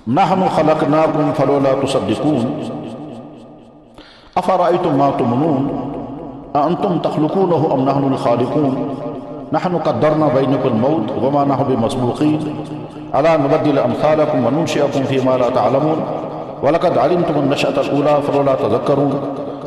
نحن خلقناکم فلولا تصدقون افرأیتم ما تمنون اانتم تخلقونه ام نحن الخالقون نحن قدرنا بینکم الموت وما نحن بمسبوقین الا نبدل امثالکم وننشئکم فیما لا تعلمون ولقد علمتم النشأة الأولى فلولا تذكرون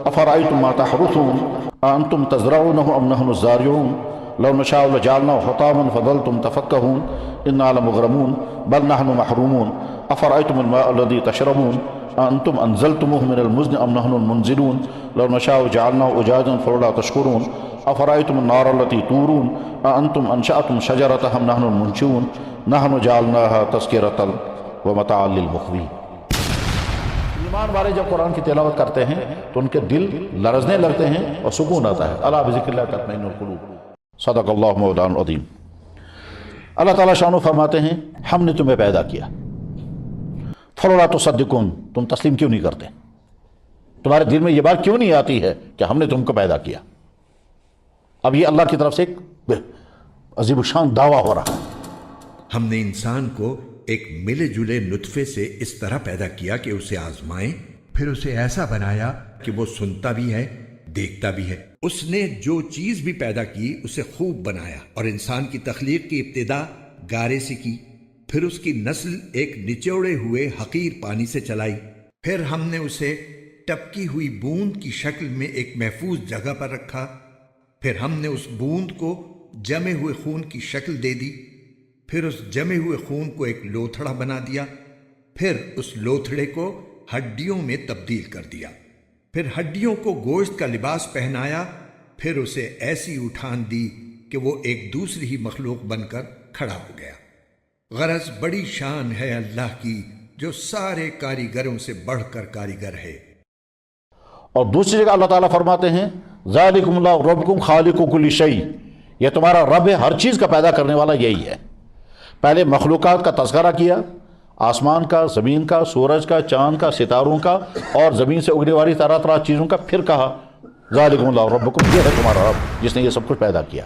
افرأیتم ما تحرثون اانتم تزرعونه ام نحن الزارعون لو نشاء لجعلناه حطاما فظلتم تفكهون انا لمغرمون بل نحن محرومون افرأيتم الماء الذي تشربون أأنتم أنزلتموه من المزن أم نحن المنزلون لو نشاء جعلناه أجاجا فلولا تشكرون افرأيتم النار التي تورون أأنتم أنشأتم شجرتها أم نحن المنشئون نحن جعلناها تذكرة ومتاعا للمقوين۔ ایمان والے جب قرآن کی تلاوت کرتے ہیں تو ان کے دل لرزنے لگتے ہیں اور سکون آتا ہے۔ الا بذکر اللہ تطمئن القلوب۔ صدق اللہ مولانا العظیم۔ اللہ تعالیٰ شانو فرماتے ہیں ہم نے تمہیں پیدا کیا، فلولا تصدقون، تم تسلیم کیوں نہیں کرتے؟ تمہارے دل میں یہ بات کیوں نہیں آتی ہے کہ ہم نے تم کو پیدا کیا؟ اب یہ اللہ کی طرف سے ایک عظیم الشان دعویٰ ہو رہا۔ ہم نے انسان کو ایک ملے جلے نطفے سے اس طرح پیدا کیا کہ اسے آزمائیں، پھر اسے ایسا بنایا کہ وہ سنتا بھی ہے، دیکھتا بھی ہے۔ اس نے جو چیز بھی پیدا کی اسے خوب بنایا، اور انسان کی تخلیق کی ابتدا گارے سے کی، پھر اس کی نسل ایک نچوڑے ہوئے حقیر پانی سے چلائی، پھر ہم نے اسے ٹپکی ہوئی بوند کی شکل میں ایک محفوظ جگہ پر رکھا، پھر ہم نے اس بوند کو جمے ہوئے خون کی شکل دے دی، پھر اس جمے ہوئے خون کو ایک لوتھڑا بنا دیا، پھر اس لوتھڑے کو ہڈیوں میں تبدیل کر دیا، پھر ہڈیوں کو گوشت کا لباس پہنایا، پھر اسے ایسی اٹھان دی کہ وہ ایک دوسری ہی مخلوق بن کر کھڑا ہو گیا۔ غرض بڑی شان ہے اللہ کی جو سارے کاریگروں سے بڑھ کر کاریگر ہے۔ اور دوسری جگہ اللہ تعالیٰ فرماتے ہیں ذالکم اللہ ربکم خالق کل شیء، یہ تمہارا رب ہے، ہر چیز کا پیدا کرنے والا یہی ہے۔ پہلے مخلوقات کا تذکرہ کیا، آسمان کا، زمین کا، سورج کا، چاند کا، ستاروں کا اور زمین سے اگنے والی طرح طرح چیزوں کا، پھر کہا ذالکم اللہ ربکم، یہ ہے تمہارا رب جس نے یہ سب کچھ پیدا کیا۔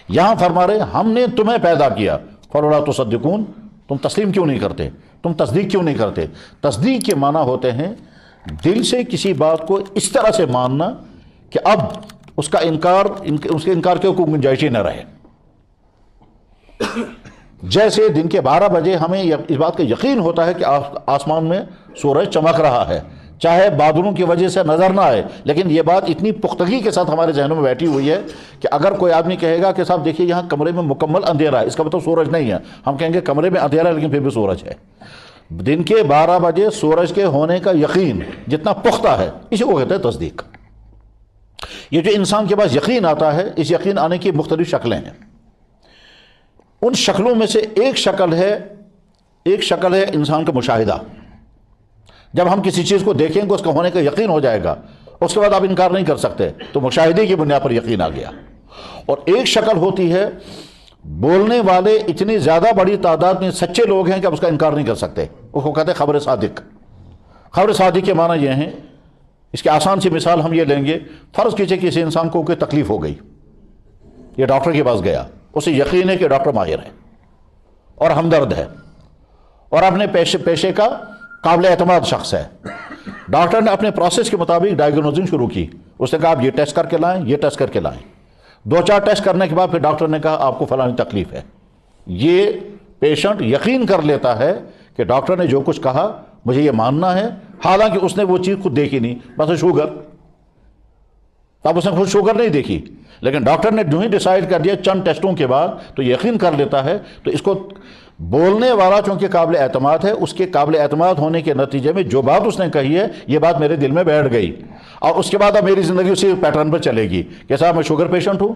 یہاں فرما رہے ہم نے تمہیں پیدا کیا، فلولا تصدقون، تم تسلیم کیوں نہیں کرتے، تم تصدیق کیوں نہیں کرتے؟ تصدیق کے معنی ہوتے ہیں دل سے کسی بات کو اس طرح سے ماننا کہ اب اس کے انکار کے کوئی گنجائش ہی نہ رہے۔ جیسے دن کے 12 بجے ہمیں اس بات کا یقین ہوتا ہے کہ آسمان میں سورج چمک رہا ہے، چاہے بادلوں کی وجہ سے نظر نہ آئے، لیکن یہ بات اتنی پختگی کے ساتھ ہمارے ذہنوں میں بیٹھی ہوئی ہے کہ اگر کوئی آدمی کہے گا کہ صاحب دیکھیے یہاں کمرے میں مکمل اندھیرا ہے، اس کا مطلب سورج نہیں ہے، ہم کہیں گے کمرے میں اندھیرا ہے لیکن پھر بھی سورج ہے۔ دن کے 12 بجے سورج کے ہونے کا یقین جتنا پختہ ہے اسی کو کہتے ہیں تصدیق۔ یہ جو انسان کے پاس یقین آتا ہے، اس یقین آنے کی مختلف شکلیں ہیں۔ ان شکلوں میں سے ایک شکل ہے انسان کا مشاہدہ۔ جب ہم کسی چیز کو دیکھیں گے اس کا ہونے کا یقین ہو جائے گا، اس کے بعد آپ انکار نہیں کر سکتے، تو مشاہدے کی بنیاد پر یقین آ گیا۔ اور ایک شکل ہوتی ہے بولنے والے اتنی زیادہ بڑی تعداد میں سچے لوگ ہیں کہ آپ اس کا انکار نہیں کر سکتے، اس کو کہتے ہیں خبر صادق۔ خبر صادق کے معنی یہ ہیں، اس کی آسان سی مثال ہم یہ لیں گے، فرض کیجئے کسی انسان کو کوئی تکلیف ہو گئی، یہ ڈاکٹر کے پاس گیا، اسے یقین ہے کہ ڈاکٹر ماہر ہے اور ہمدرد ہے اور اپنے پیشے کا قابل اعتماد شخص ہے۔ ڈاکٹر نے اپنے پروسیس کے مطابق ڈائیگنوزنگ شروع کی، اس نے کہا آپ یہ ٹیسٹ کر کے لائیں، یہ ٹیسٹ کر کے لائیں۔ 2-4 ٹیسٹ کرنے کے بعد پھر ڈاکٹر نے کہا آپ کو فلانی تکلیف ہے۔ یہ پیشنٹ یقین کر لیتا ہے کہ ڈاکٹر نے جو کچھ کہا مجھے یہ ماننا ہے، حالانکہ اس نے وہ چیز خود دیکھی نہیں، بس شوگر، اب اس نے خود شوگر نہیں دیکھی، لیکن ڈاکٹر نے جو ہی ڈیسائیڈ کر دیا چند ٹیسٹوں کے بعد تو یقین کر لیتا ہے۔ تو اس کو بولنے والا چونکہ قابل اعتماد ہے، اس کے قابل اعتماد ہونے کے نتیجے میں جو بات اس نے کہی ہے یہ بات میرے دل میں بیٹھ گئی، اور اس کے بعد اب میری زندگی اسی پیٹرن پر چلے گی کہ صاحب میں شوگر پیشنٹ ہوں،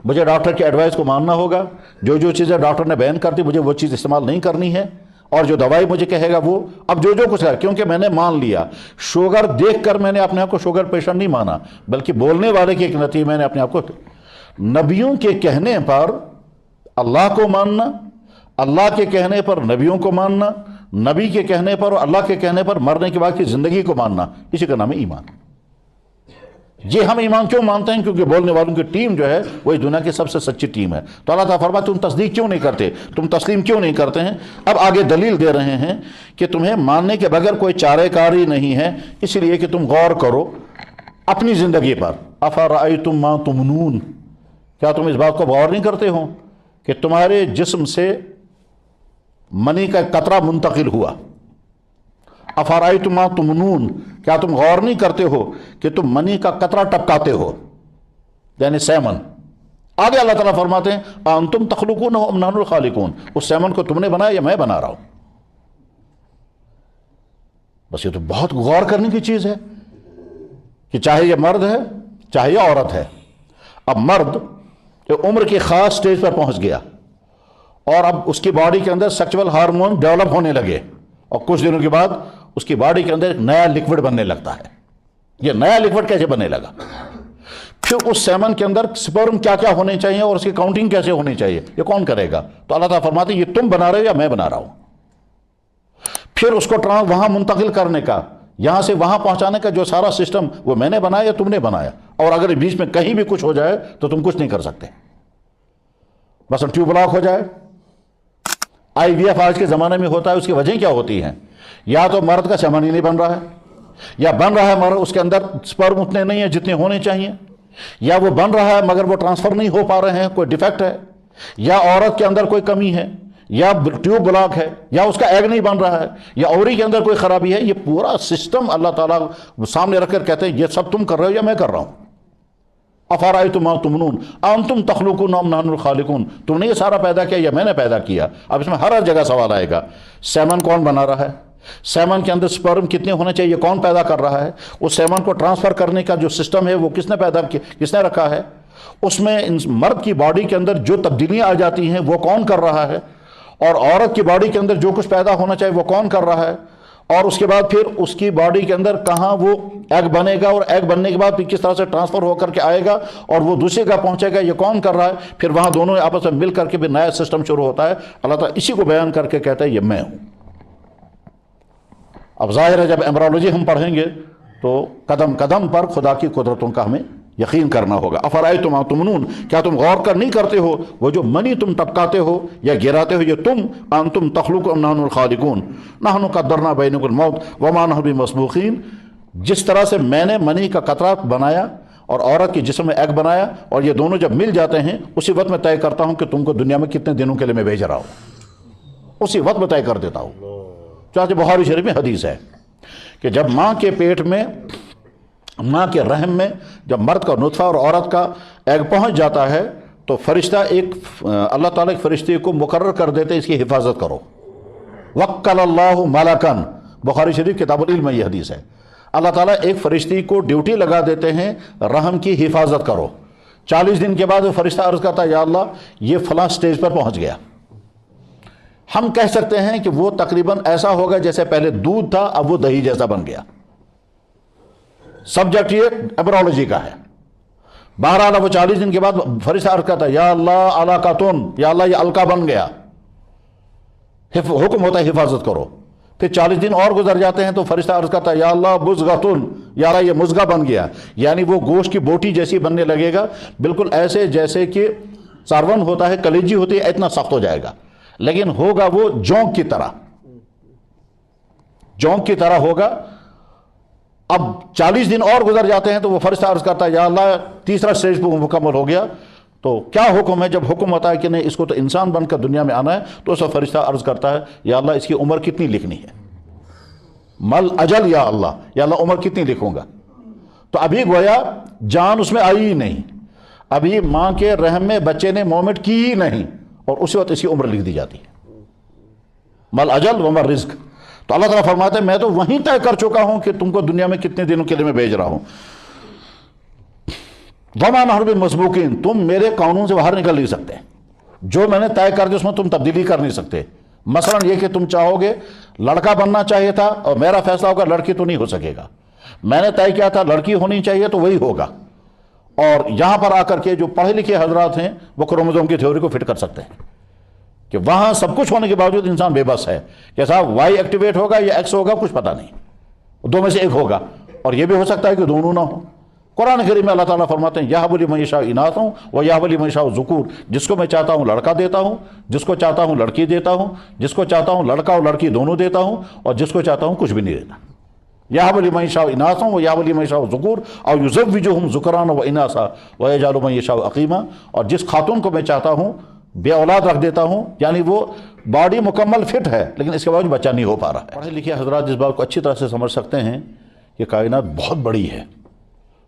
مجھے ڈاکٹر کی ایڈوائس کو ماننا ہوگا، جو چیزیں ڈاکٹر نے بیان کر دی مجھے وہ چیز استعمال نہیں کرنی ہے، اور جو دوائی مجھے کہے گا وہ اب جو کچھ ہے، کیونکہ میں نے مان لیا۔ شوگر دیکھ کر میں نے اپنے آپ کو شوگر پیشنٹ نہیں مانا، بلکہ بولنے والے کے ایک نتیجے میں نے اپنے آپ کو نبیوں کے کہنے پر اللہ کو ماننا، اللہ کے کہنے پر نبیوں کو ماننا، نبی کے کہنے پر اور اللہ کے کہنے پر مرنے کے بعد کی زندگی کو ماننا، اسی کا نام ہے ایمان۔ یہ ہم ایمان کیوں مانتے ہیں؟ کیونکہ بولنے والوں کی ٹیم جو ہے وہ اس دنیا کی سب سے سچی ٹیم ہے. تو اللہ تعالیٰ فرماتے تم تصدیق کیوں نہیں کرتے، تم تسلیم کیوں نہیں کرتے ہیں؟ اب آگے دلیل دے رہے ہیں کہ تمہیں ماننے کے بغیر کوئی چارہ کاری نہیں ہے، اس لیے کہ تم غور کرو اپنی زندگی پر. افرأیتم ما تمنون، کیا تم اس بات کو غور نہیں کرتے ہو کہ تمہارے جسم سے منی کا قطرہ منتقل ہوا؟ افرأیتم ما تمنون، کیا تم غور نہیں کرتے ہو کہ تم منی کا قطرہ ٹپکاتے ہو، یعنی سیمن. آگے اللہ تعالیٰ فرماتے ہیں انتم تخلقون ام نحن الخالقون، اس سیمن کو تم نے بنایا یا میں بنا رہا ہوں؟ بس یہ تو بہت غور کرنے کی چیز ہے کہ چاہے یہ مرد ہے چاہے یہ عورت ہے. اب مرد جو عمر کی خاص سٹیج پر پہنچ گیا اور اب اس کی باڈی کے اندر سیکچول ہارمون ڈیولپ ہونے لگے، اور کچھ دنوں کے بعد اس کی باڈی کے اندر ایک نیا لکوڈ بننے لگتا ہے. یہ نیا لکوڈ کیسے بننے لگا؟ پھر اس سیمن کے اندر سپرم کیا کیا ہونے چاہیے اور اس کی کاؤنٹنگ کیسے ہونی چاہیے، یہ کون کرے گا؟ تو اللہ تعالیٰ فرماتے ہیں یہ تم بنا رہے ہو یا میں بنا رہا ہوں. پھر اس کو وہاں منتقل کرنے کا، یہاں سے وہاں پہنچانے کا جو سارا سسٹم وہ میں نے بنایا یا تم نے بنایا. اور اگر بیچ میں کہیں بھی کچھ ہو جائے تو تم کچھ نہیں کر سکتے. مثلا ٹیوب بلاک ہو جائے، آئی وی ایف آج کے زمانے میں ہوتا ہے، اس کی وجہ کیا ہوتی ہیں؟ یا تو مرد کا سیمن ہی نہیں بن رہا ہے، یا بن رہا ہے مرد اس کے اندر سپرم اتنے نہیں ہیں جتنے ہونے چاہیے، یا وہ بن رہا ہے مگر وہ ٹرانسفر نہیں ہو پا رہے ہیں، کوئی ڈیفیکٹ ہے، یا عورت کے اندر کوئی کمی ہے، یا ٹیوب بلاک ہے، یا اس کا ایگ نہیں بن رہا ہے، یا اوری کے اندر کوئی خرابی ہے. یہ پورا سسٹم اللہ تعالیٰ سامنے رکھ کر کہتے ہیں یہ سب تم کر رہے ہو یا میں کر رہا ہوں. افرأیتم ما تمنون انتم تخلقون ام نحن الخالقون، تم نے یہ سارا پیدا کیا یا میں نے پیدا کیا؟ اب اس میں ہر جگہ سوال آئے گا، سیمن کون بنا رہا ہے؟ سیمن کے اندر سپرم کتنے ہونے چاہیے، کون پیدا کر رہا ہے؟ اس سیمن کو ٹرانسفر کرنے کا جو سسٹم ہے وہ کس نے پیدا کیا، کس نے رکھا ہے؟ اس میں مرد کی باڈی کے اندر جو تبدیلیاں آ جاتی ہیں وہ کون کر رہا ہے؟ اور عورت کی باڈی کے اندر جو کچھ پیدا ہونا چاہیے وہ کون کر رہا ہے؟ اور اس کے بعد پھر اس کی باڈی کے اندر کہاں وہ ایگ بنے گا، اور ایگ بننے کے بعد پھر کس طرح سے ٹرانسفر ہو کر کے آئے گا اور وہ دوسرے کا پہنچے گا، یہ کون کر رہا ہے؟ پھر وہاں دونوں آپس میں مل کر کے بھی نیا سسٹم شروع ہوتا ہے. اللہ تعالیٰ اسی کو بیان کر کے کہتا ہے یہ میں ہوں. اب ظاہر ہے جب ایمبرولوجی ہم پڑھیں گے تو قدم قدم پر خدا کی قدرتوں کا ہمیں یقین کرنا ہوگا. افرأیتم ما تمنون، کیا تم غور کر نہیں کرتے ہو وہ جو منی تم ٹپکاتے ہو یا گراتے ہو یہ تم؟ انتم تخلقون ام نحن الخالقون نحن قدرنا بینکم الموت وما نحن بمسبوقین، جس طرح سے میں نے منی کا قطرہ بنایا اور عورت کے جسم میں ایگ بنایا اور یہ دونوں جب مل جاتے ہیں اسی وقت میں طے کرتا ہوں کہ تم کو دنیا میں کتنے دنوں کے لیے میں بھیج رہا ہوں، اسی وقت میں طے کر دیتا ہوں. چاہے بخاری شریف میں حدیث ہے کہ جب ماں کے پیٹ میں، ماں کے رحم میں جب مرد کا نطفہ اور عورت کا ایگ پہنچ جاتا ہے تو فرشتہ اللہ تعالیٰ ایک فرشتے کو مقرر کر دیتے اس کی حفاظت کرو. وکل اللہ ملکن، بخاری شریف کتاب العلم میں یہ حدیث ہے. اللہ تعالیٰ ایک فرشتے کو ڈیوٹی لگا دیتے ہیں رحم کی حفاظت کرو. 40 دن کے بعد وہ فرشتہ عرض کرتا ہے یا اللہ یہ فلاں سٹیج پر پہنچ گیا. ہم کہہ سکتے ہیں کہ وہ تقریباً ایسا ہوگا جیسے پہلے دودھ تھا اب وہ دہی جیسا بن گیا. سبجیکٹ یہ ایمبرولوجی کا ہے. بہرحال وہ 40 دن کے بعد فرشتہ عرض کرتا ہے یا اللہ علقۃ، یا اللہ یہ علقہ بن گیا، حکم ہوتا ہے حفاظت کرو. پھر 40 دن اور گزر جاتے ہیں تو فرشتہ عرض کرتا ہے یا اللہ مضغۃ، یا اللہ یہ مضغہ بن گیا، یعنی وہ گوشت کی بوٹی جیسی بننے لگے گا، بالکل ایسے جیسے کہ سارون ہوتا ہے، کلیجی ہوتی ہے، اتنا سخت ہو جائے گا، لیکن ہوگا وہ جونک کی طرح، جونک کی طرح ہوگا. اب 40 دن اور گزر جاتے ہیں تو وہ فرشتہ عرض کرتا ہے یا اللہ تیسرا سٹیج پہ مکمل ہو گیا. تو کیا حکم ہے؟ جب حکم ہوتا ہے کہ نہیں اس کو تو انسان بن کر دنیا میں آنا ہے تو اس وقت فرشتہ عرض کرتا ہے یا اللہ اس کی عمر کتنی لکھنی ہے؟ مل اجل یا اللہ عمر کتنی لکھوں گا؟ تو ابھی گویا جان اس میں آئی ہی نہیں، ابھی ماں کے رحم میں بچے نے مومنٹ کی ہی نہیں، اور اسی وقت اس کی عمر لکھ دی جاتی ہے. مل اجل ومل رزق. تو اللہ تعالیٰ فرماتے ہیں میں تو وہیں طے کر چکا ہوں کہ تم کو دنیا میں کتنے دنوں کے لیے میں بھیج رہا ہوں. وما نحن بمسبوقین، تم میرے قانون سے باہر نکل نہیں سکتے، جو میں نے طے کر دیا اس میں تم تبدیلی کر نہیں سکتے. مثلا یہ کہ تم چاہو گے لڑکا بننا چاہیے تھا اور میرا فیصلہ ہوگا لڑکی تو نہیں ہو سکے گا، میں نے طے کیا تھا لڑکی ہونی چاہیے تو وہی ہوگا. اور یہاں پر آ کر کے جو پڑھے لکھے حضرات ہیں وہ کروموزوم کی تھیوری کو فٹ کر سکتے ہیں کہ وہاں سب کچھ ہونے کے باوجود انسان بے بس ہے کہ صاحب وائی ایکٹیویٹ ہوگا یا ایکس ہوگا کچھ پتہ نہیں، دو میں سے ایک ہوگا، اور یہ بھی ہو سکتا ہے کہ دونوں نہ ہو. قرآن کریم میں اللہ تعالیٰ فرماتے ہیں یہب لمن یشاء اناثا و یہب لمن یشاء ذکور، جس کو میں چاہتا ہوں لڑکا دیتا ہوں، جس کو چاہتا ہوں لڑکی دیتا ہوں، جس کو چاہتا ہوں لڑکا اور لڑکی دونوں دیتا ہوں، اور جس کو چاہتا ہوں کچھ بھی نہیں دیتا۔ یہب لمن یشاء اناثا و یہب لمن یشاء ذکور او یزوجہم ذکرانا و اناثا ویجعل من یشاء عقیما، اور جس خاتون کو میں چاہتا ہوں بے اولاد رکھ دیتا ہوں، یعنی وہ باڈی مکمل فٹ ہے لیکن اس کے بعد بچہ نہیں ہو پا رہا ہے۔ پڑھے لکھے حضرات اس بات کو اچھی طرح سے سمجھ سکتے ہیں کہ کائنات بہت بڑی ہے،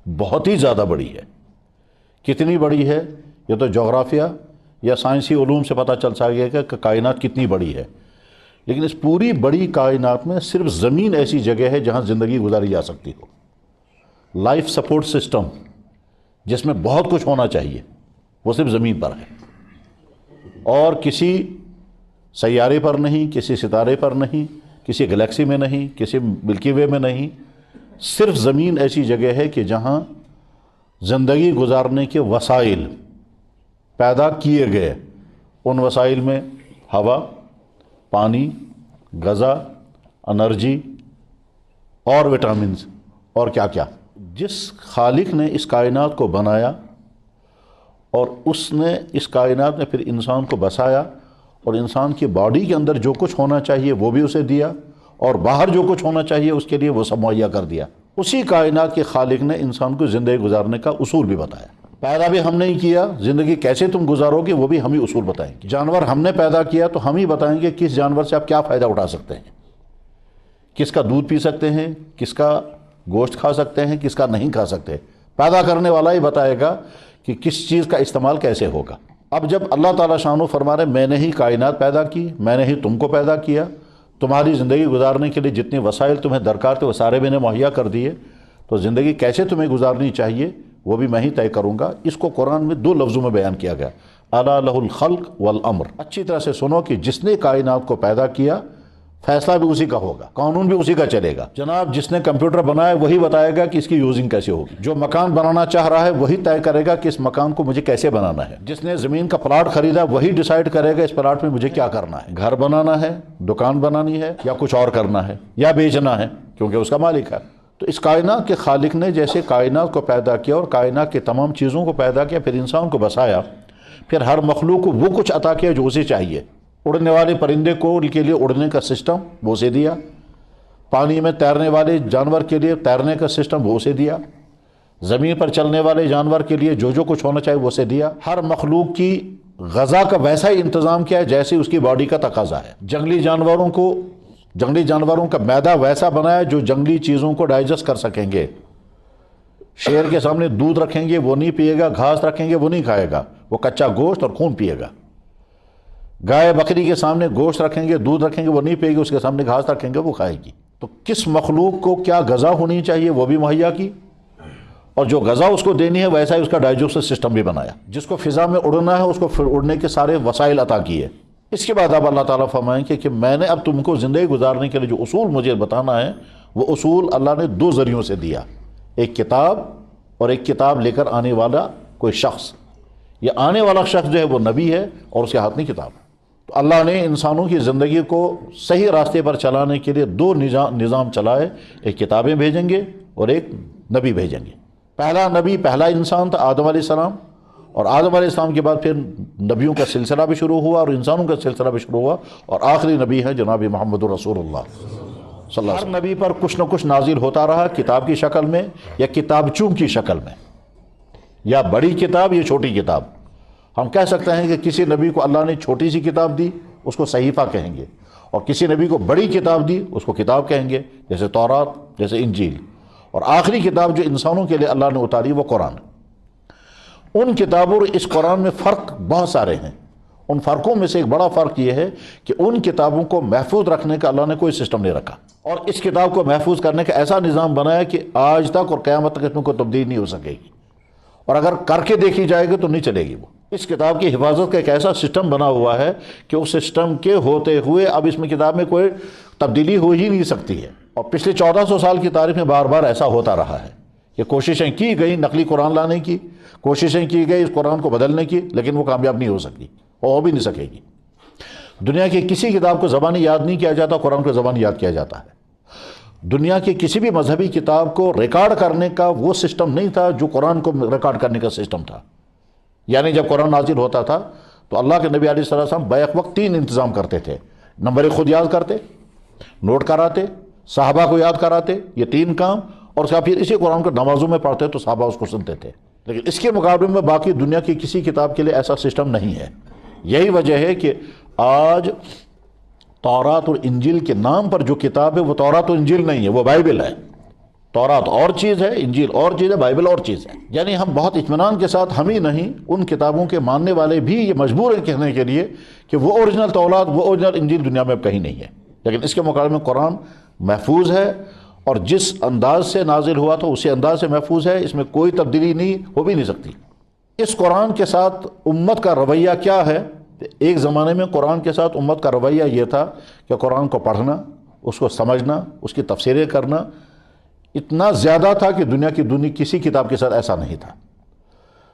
بہت ہی زیادہ بڑی ہے۔ کتنی بڑی ہے یہ تو جغرافیہ یا سائنسی علوم سے پتہ چل سکے گا کہ کائنات کتنی بڑی ہے، لیکن اس پوری بڑی کائنات میں صرف زمین ایسی جگہ ہے جہاں زندگی گزاری جا سکتی ہو۔ لائف سپورٹ سسٹم جس میں بہت کچھ ہونا چاہیے وہ صرف زمین پر ہے، اور کسی سیارے پر نہیں، کسی ستارے پر نہیں، کسی گلیکسی میں نہیں، کسی ملکی وے میں نہیں، صرف زمین ایسی جگہ ہے کہ جہاں زندگی گزارنے کے وسائل پیدا کیے گئے۔ ان وسائل میں ہوا، پانی، غذا، انرجی اور وٹامنز اور کیا کیا۔ جس خالق نے اس کائنات کو بنایا اور اس نے اس کائنات میں پھر انسان کو بسایا، اور انسان کی باڈی کے اندر جو کچھ ہونا چاہیے وہ بھی اسے دیا، اور باہر جو کچھ ہونا چاہیے اس کے لیے وہ سب مہیا کر دیا۔ اسی کائنات کے خالق نے انسان کو زندگی گزارنے کا اصول بھی بتایا۔ پیدا بھی ہم نے ہی کیا، زندگی کیسے تم گزارو گے وہ بھی ہم ہی اصول بتائیں گے۔ جانور ہم نے پیدا کیا تو ہم ہی بتائیں گے کس جانور سے آپ کیا فائدہ اٹھا سکتے ہیں، کس کا دودھ پی سکتے ہیں، کس کا گوشت کھا سکتے ہیں، کس کا نہیں کھا سکتے۔ پیدا کرنے والا ہی بتائے گا کہ کس چیز کا استعمال کیسے ہوگا۔ اب جب اللہ تعالیٰ شانہ فرما رہے میں نے ہی کائنات پیدا کی، میں نے ہی تم کو پیدا کیا، تمہاری زندگی گزارنے کے لیے جتنے وسائل تمہیں درکار تھے وہ سارے میں نے مہیا کر دیے، تو زندگی کیسے تمہیں گزارنی چاہیے وہ بھی میں ہی طے کروں گا۔ اس کو قرآن میں 2 لفظوں میں بیان کیا گیا، الا لہ الخلق والامر۔ اچھی طرح سے سنو کہ جس نے کائنات کو پیدا کیا فیصلہ بھی اسی کا ہوگا، قانون بھی اسی کا چلے گا۔ جناب جس نے کمپیوٹر بنایا وہی بتائے گا کہ اس کی یوزنگ کیسے ہوگی، جو مکان بنانا چاہ رہا ہے وہی طے کرے گا کہ اس مکان کو مجھے کیسے بنانا ہے، جس نے زمین کا پلاٹ خریدا وہی ڈیسائیڈ کرے گا اس پلاٹ میں مجھے کیا کرنا ہے، گھر بنانا ہے، دکان بنانی ہے، یا کچھ اور کرنا ہے، یا بیچنا ہے، کیونکہ اس کا مالک ہے۔ تو اس کائنات کے خالق نے جیسے کائنات کو پیدا کیا اور کائنات کے تمام چیزوں کو پیدا کیا، پھر انسان کو بسایا، پھر ہر مخلوق کو وہ کچھ عطا کیا جو اسے چاہیے۔ اڑنے والے پرندے کو کے لیے اڑنے کا سسٹم وہ اسے دیا، پانی میں تیرنے والے جانور کے لیے تیرنے کا سسٹم وہ اسے دیا، زمین پر چلنے والے جانور کے لیے جو کچھ ہونا چاہیے وہ اسے دیا۔ ہر مخلوق کی غذا کا ویسا ہی انتظام کیا ہے جیسے اس کی باڈی کا تقاضا ہے۔ جنگلی جانوروں کا معدہ ویسا بنایا جو جنگلی چیزوں کو ڈائجسٹ کر سکیں گے۔ شیر کے سامنے دودھ رکھیں گے وہ نہیں پیے گا، گھاس رکھیں گے وہ نہیں کھائے گا، وہ کچا گوشت اور خون پیے گا۔ گائے بکری کے سامنے گوشت رکھیں گے، دودھ رکھیں گے وہ نہیں پیے گی، اس کے سامنے گھاس رکھیں گے وہ کھائے گی۔ تو کس مخلوق کو کیا غذا ہونی چاہیے وہ بھی مہیا کی، اور جو غذا اس کو دینی ہے ویسا ہی اس کا ڈائجسٹو سسٹم بھی بنایا۔ جس کو فضا میں اڑنا ہے اس کو پھر اڑنے کے سارے وسائل عطا کیے۔ اس کے بعد اب اللہ تعالیٰ فرمائیں کہ میں نے اب تم کو زندگی گزارنے کے لیے جو اصول مجھے بتانا ہے وہ اصول اللہ نے 2 ذریعوں سے دیا، ایک کتاب اور ایک کتاب لے کر آنے والا کوئی شخص۔ یہ آنے والا شخص جو ہے وہ نبی ہے اور اس کے ہاتھ میں کتاب ہے۔ تو اللہ نے انسانوں کی زندگی کو صحیح راستے پر چلانے کے لیے 2 نظام چلائے، ایک کتابیں بھیجیں گے اور ایک نبی بھیجیں گے۔ پہلا نبی پہلا انسان تھا آدم علیہ السلام، اور آدم علیہ السلام کے بعد پھر نبیوں کا سلسلہ بھی شروع ہوا اور انسانوں کا سلسلہ بھی شروع ہوا، اور آخری نبی ہے جناب محمد رسول اللہ صلی اللہ علیہ وسلم۔ ہر نبی پر کچھ نہ کچھ نازل ہوتا رہا، کتاب کی شکل میں یا کتابچوں کی شکل میں، یا بڑی کتاب یا چھوٹی کتاب۔ ہم کہہ سکتے ہیں کہ کسی نبی کو اللہ نے چھوٹی سی کتاب دی اس کو صحیفہ کہیں گے، اور کسی نبی کو بڑی کتاب دی اس کو کتاب کہیں گے، جیسے تورات، جیسے انجیل۔ اور آخری کتاب جو انسانوں کے لیے اللہ نے اتاری وہ قرآن۔ ان کتابوں اور اس قرآن میں فرق بہت سارے ہیں۔ ان فرقوں میں سے ایک بڑا فرق یہ ہے کہ ان کتابوں کو محفوظ رکھنے کا اللہ نے کوئی سسٹم نہیں رکھا، اور اس کتاب کو محفوظ کرنے کا ایسا نظام بنایا کہ آج تک اور قیامت تک اس میں کوئی تبدیلی نہیں ہو سکے گی، اور اگر کر کے دیکھی جائے گی تو نہیں چلے گی وہ۔ اس کتاب کی حفاظت کا ایک ایسا سسٹم بنا ہوا ہے کہ اس سسٹم کے ہوتے ہوئے اب اس میں کتاب میں کوئی تبدیلی ہو ہی نہیں سکتی ہے، اور پچھلے 1400 سال کی تاریخ میں بار بار ایسا ہوتا رہا ہے کہ کوششیں کی گئی نقلی قرآن لانے کی، کوششیں کی گئی اس قرآن کو بدلنے کی، لیکن وہ کامیاب نہیں ہو سکتی اور ہو بھی نہیں سکے گی۔ دنیا کی کسی کتاب کو زبانی یاد نہیں کیا جاتا، قرآن کو زبانی یاد کیا جاتا ہے۔ دنیا کی کسی بھی مذہبی کتاب کو ریکارڈ کرنے کا وہ سسٹم نہیں تھا جو قرآن کو ریکارڈ کرنے کا سسٹم تھا. یعنی جب قرآن نازل ہوتا تھا تو اللہ کے نبی علیہ الصلوۃ والسلام بیک وقت 3 انتظام کرتے تھے. نمبر 1 خود یاد کرتے، نوٹ کراتے، صحابہ کو یاد کراتے، یہ 3 کام، اور پھر اسی قرآن کو نمازوں میں پڑھتے تو صحابہ اس کو سنتے تھے. لیکن اس کے مقابلے میں باقی دنیا کی کسی کتاب کے لیے ایسا سسٹم نہیں ہے. یہی وجہ ہے کہ آج تورات اور انجیل کے نام پر جو کتاب ہے وہ تورات اور انجیل نہیں ہے، وہ بائبل ہے. تورات اور چیز ہے، انجیل اور چیز ہے، بائبل اور چیز ہے. یعنی ہم بہت اطمینان کے ساتھ، ہم ہی نہیں ان کتابوں کے ماننے والے بھی یہ مجبور ہیں کہنے کے لیے کہ وہ اوریجنل تورات، وہ اوریجنل انجیل دنیا میں اب کہیں نہیں ہے. لیکن اس کے مقابلے میں قرآن محفوظ ہے، اور جس انداز سے نازل ہوا تھا اسی انداز سے محفوظ ہے، اس میں کوئی تبدیلی نہیں ہو بھی نہیں سکتی. اس قرآن کے ساتھ امت کا رویہ کیا ہے؟ ایک زمانے میں قرآن کے ساتھ امت کا رویہ یہ تھا کہ قرآن کو پڑھنا، اس کو سمجھنا، اس کی تفسیریں کرنا اتنا زیادہ تھا کہ دنیا کی کسی کتاب کے ساتھ ایسا نہیں تھا.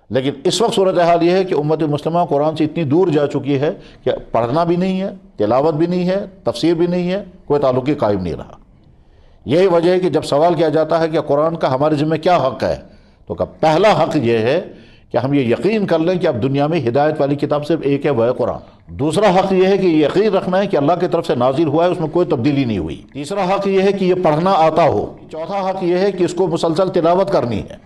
لیکن اس وقت صورتحال یہ ہے کہ امت مسلمہ قرآن سے اتنی دور جا چکی ہے کہ پڑھنا بھی نہیں ہے، تلاوت بھی نہیں ہے، تفسیر بھی نہیں ہے، کوئی تعلق ہی قائم نہیں رہا. یہی وجہ ہے کہ جب سوال کیا جاتا ہے کہ قرآن کا ہمارے ذمہ کیا حق ہے، تو پہلا حق یہ ہے کہ ہم یہ یقین کر لیں کہ اب دنیا میں ہدایت والی کتاب صرف ایک ہے، وہ ہے قرآن. دوسرا حق یہ ہے کہ یہ یقین رکھنا ہے کہ اللہ کی طرف سے نازل ہوا ہے، اس میں کوئی تبدیلی نہیں ہوئی. تیسرا حق یہ ہے کہ یہ پڑھنا آتا ہو. چوتھا حق یہ ہے کہ اس کو مسلسل تلاوت کرنی ہے.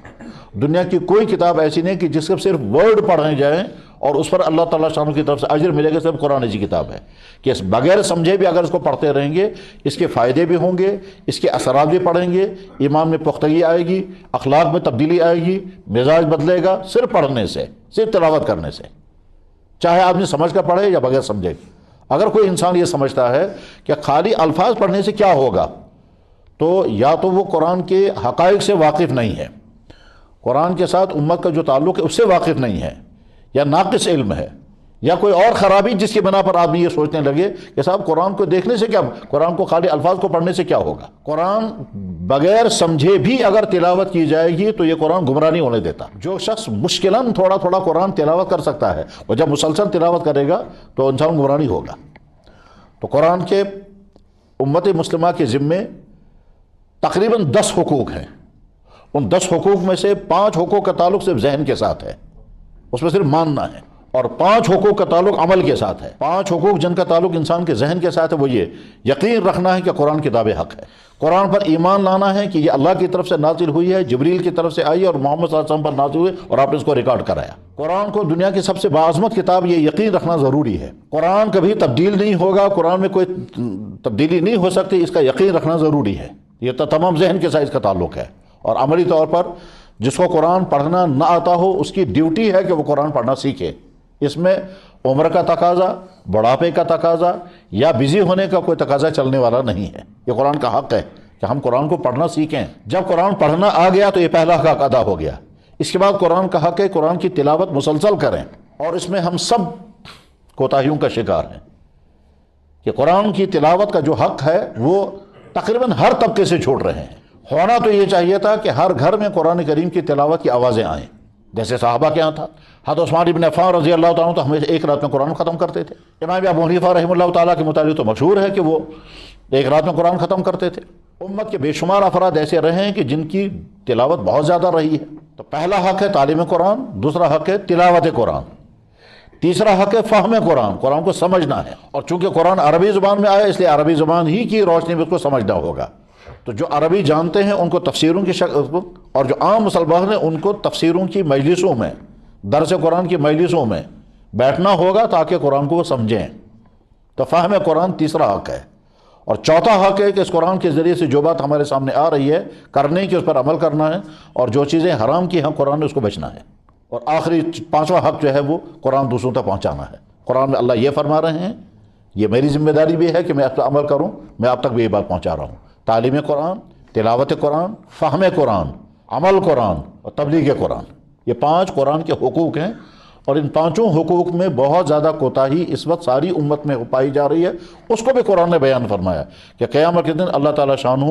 دنیا کی کوئی کتاب ایسی نہیں کہ جس کے صرف ورڈ پڑھے جائیں اور اس پر اللہ تعالیٰ شان کی طرف سے اجر ملے گا. صرف قرآن ایسی کتاب ہے کہ اس بغیر سمجھے بھی اگر اس کو پڑھتے رہیں گے اس کے فائدے بھی ہوں گے، اس کے اثرات بھی پڑھیں گے، ایمان میں پختگی آئے گی، اخلاق میں تبدیلی آئے گی، مزاج بدلے گا صرف پڑھنے سے، صرف تلاوت کرنے سے، چاہے آدمی سمجھ کر پڑھے یا بغیر سمجھے. اگر کوئی انسان یہ سمجھتا ہے کہ خالی الفاظ پڑھنے سے کیا ہوگا، تو یا تو وہ قرآن کے حقائق سے واقف نہیں ہے، قرآن کے ساتھ امت کا جو تعلق ہے اس سے واقف نہیں ہے، یا ناقص علم ہے، یا کوئی اور خرابی جس کی بنا پر آدمی یہ سوچنے لگے کہ صاحب قرآن کو دیکھنے سے کیا، قرآن کو خالی الفاظ کو پڑھنے سے کیا ہوگا. قرآن بغیر سمجھے بھی اگر تلاوت کی جائے گی تو یہ قرآن گمراہ نہیں ہونے دیتا. جو شخص مشکلاً تھوڑا تھوڑا قرآن تلاوت کر سکتا ہے اور جب مسلسل تلاوت کرے گا تو انسان گمراہ نہیں ہوگا. تو قرآن کے امت مسلمہ کے ذمے تقریباً 10 حقوق ہیں. ان 10 حقوق میں سے 5 حقوق کا تعلق صرف ذہن کے ساتھ ہے، اس میں صرف ماننا ہے، اور 5 حقوق کا تعلق عمل کے ساتھ ہے. 5 حقوق جن کا تعلق انسان کے ذہن کے ساتھ ہے وہ یہ یقین رکھنا ہے کہ قرآن کتاب حق ہے، قرآن پر ایمان لانا ہے کہ یہ اللہ کی طرف سے نازل ہوئی ہے، جبریل کی طرف سے آئی اور محمد صلی اللہ علیہ وسلم پر نازل ہوئی اور آپ نے اس کو ریکارڈ کرایا. قرآن کو دنیا کی سب سے باعظمت کتاب یہ یقین رکھنا ضروری ہے. قرآن کبھی تبدیل نہیں ہوگا، قرآن میں کوئی تبدیلی نہیں ہو سکتی، اس کا یقین رکھنا ضروری ہے. یہ تو تمام ذہن کے ساتھ اس کا تعلق ہے. اور عملی طور پر جس کو قرآن پڑھنا نہ آتا ہو اس کی ڈیوٹی ہے کہ وہ قرآن پڑھنا سیکھے. اس میں عمر کا تقاضا، بڑھاپے کا تقاضا یا بزی ہونے کا کوئی تقاضا چلنے والا نہیں ہے. یہ قرآن کا حق ہے کہ ہم قرآن کو پڑھنا سیکھیں. جب قرآن پڑھنا آ گیا تو یہ پہلا حق ادا ہو گیا. اس کے بعد قرآن کا حق ہے قرآن کی تلاوت مسلسل کریں، اور اس میں ہم سب کوتاہیوں کا شکار ہیں کہ قرآن کی تلاوت کا جو حق ہے وہ تقریباً ہر طبقے سے چھوڑ رہے ہیں. ہونا تو یہ چاہیے تھا کہ ہر گھر میں قرآن کریم کی تلاوت کی آوازیں آئیں، جیسے صحابہ کے یہاں تھا. حضرت عثمان بن عفان رضی اللہ تعالیٰ تو ہمیشہ ایک رات میں قرآن ختم کرتے تھے. امام ابو حنیفہ رحمہ اللہ تعالیٰ کے متعلق تو مشہور ہے کہ وہ ایک رات میں قرآن ختم کرتے تھے. امت کے بے شمار افراد ایسے رہے ہیں کہ جن کی تلاوت بہت زیادہ رہی ہے. تو پہلا حق ہے تعلیم قرآن، دوسرا حق ہے تلاوت قرآن، تیسرا حق ہے فہم قرآن، قرآن کو سمجھنا ہے. اور چونکہ قرآن عربی زبان میں آیا اس لیے عربی زبان ہی کی روشنی میں اس کو سمجھنا ہوگا. تو جو عربی جانتے ہیں ان کو تفسیروں کی شکل، اور جو عام مسلمان ہیں ان کو تفسیروں کی مجلسوں میں، درس قرآن کی مجلسوں میں بیٹھنا ہوگا تاکہ قرآن کو وہ سمجھیں. تو فہم قرآن تیسرا حق ہے. اور چوتھا حق ہے کہ اس قرآن کے ذریعے سے جو بات ہمارے سامنے آ رہی ہے کرنے کی، اس پر عمل کرنا ہے، اور جو چیزیں حرام کی ہیں قرآن نے اس کو بچنا ہے. اور آخری 5واں حق جو ہے وہ قرآن دوسروں تک پہنچانا ہے. قرآن میں اللہ یہ فرما رہے ہیں، یہ میری ذمہ داری بھی ہے کہ میں اس پر عمل کروں، میں آپ تک بھی یہ بات پہنچا رہا ہوں. تعلیم قرآن، تلاوت قرآن، فہم قرآن، عمل قرآن اور تبلیغ قرآن، یہ 5 قرآن کے حقوق ہیں. اور ان 5 حقوق میں بہت زیادہ کوتاہی اس وقت ساری امت میں پائی جا رہی ہے. اس کو بھی قرآن نے بیان فرمایا کہ قیامت کے دن اللہ تعالیٰ شانہ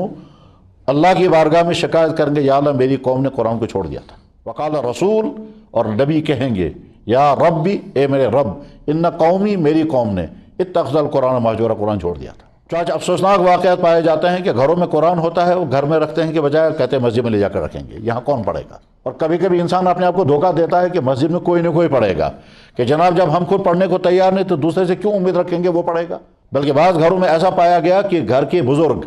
اللہ کی بارگاہ میں شکایت کریں گے، یا اللہ میری قوم نے قرآن کو چھوڑ دیا تھا. وقال رسول، اور نبی کہیں گے یا ربی، اے میرے رب، ان قومی، میری قوم نے اتخذ القرآن مہجورا، قرآن چھوڑ دیا تھا. چنانچہ افسوسناک واقعات پائے جاتے ہیں کہ گھروں میں قرآن ہوتا ہے وہ گھر میں رکھتے ہیں کہ بجائے کہتے ہیں مسجد میں لے جا کر رکھیں گے، یہاں کون پڑھے گا؟ اور کبھی کبھی انسان اپنے آپ کو دھوکہ دیتا ہے کہ مسجد میں کوئی نہ کوئی پڑھے گا، کہ جناب جب ہم خود پڑھنے کو تیار نہیں تو دوسرے سے کیوں امید رکھیں گے وہ پڑھے گا؟ بلکہ بعض گھروں میں ایسا پایا گیا کہ گھر کے بزرگ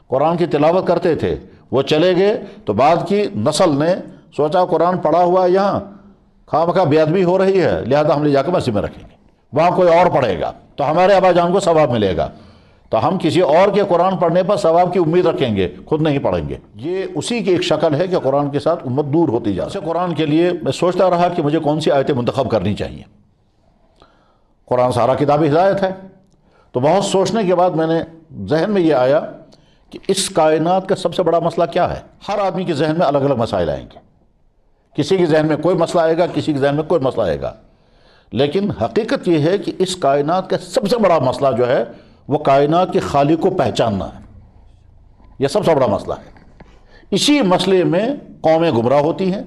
قرآن کی تلاوت کرتے تھے، وہ چلے گئے تو بعد کی نسل نے سوچا قرآن پڑھا ہوا یہاں خواہ مخواہ بے ادبی ہو رہی ہے، لہذا ہم لے جا کے مسجد میں رکھیں گے، وہاں کوئی اور پڑھے گا تو ہمارے ابا جان کو ثواب ملے گا، تو ہم کسی اور کے قرآن پڑھنے پر ثواب کی امید رکھیں گے، خود نہیں پڑھیں گے۔ یہ اسی کی ایک شکل ہے کہ قرآن کے ساتھ امت دور ہوتی جا رہی ہے۔ قرآن کے لیے میں سوچتا رہا کہ مجھے کون سی آیتیں منتخب کرنی چاہیے۔ قرآن سارا کتاب ہدایت ہے، تو بہت سوچنے کے بعد میں نے ذہن میں یہ آیا کہ اس کائنات کا سب سے بڑا مسئلہ کیا ہے؟ ہر آدمی کے ذہن میں الگ الگ مسائل آئیں گے، کسی کے ذہن میں کوئی مسئلہ آئے گا، کسی کے ذہن میں کوئی مسئلہ آئے گا، لیکن حقیقت یہ ہے کہ اس کائنات کا سب سے بڑا مسئلہ جو ہے وہ کائنات کے خالق کو پہچاننا ہے۔ یہ سب سے بڑا مسئلہ ہے۔ اسی مسئلے میں قومیں گمراہ ہوتی ہیں،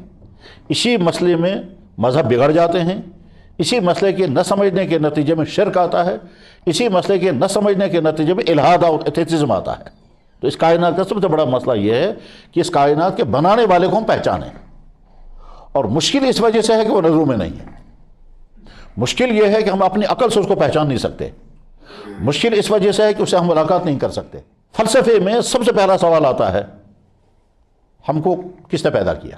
اسی مسئلے میں مذہب بگڑ جاتے ہیں، اسی مسئلے کے نہ سمجھنے کے نتیجے میں شرک آتا ہے، اسی مسئلے کے نہ سمجھنے کے نتیجے میں الحاد اور ایتھیزم آتا ہے۔ تو اس کائنات کا سب سے بڑا مسئلہ یہ ہے کہ اس کائنات کے بنانے والے کو ہم پہچانیں، اور مشکل اس وجہ سے ہے کہ وہ نظروں میں نہیں ہے۔ مشکل یہ ہے کہ ہم اپنی عقل سے اس کو پہچان نہیں سکتے، مشکل اس وجہ سے ہے کہ اسے ہم ملاقات نہیں کر سکتے۔ فلسفے میں سب سے پہلا سوال آتا ہے ہم کو کس نے پیدا کیا،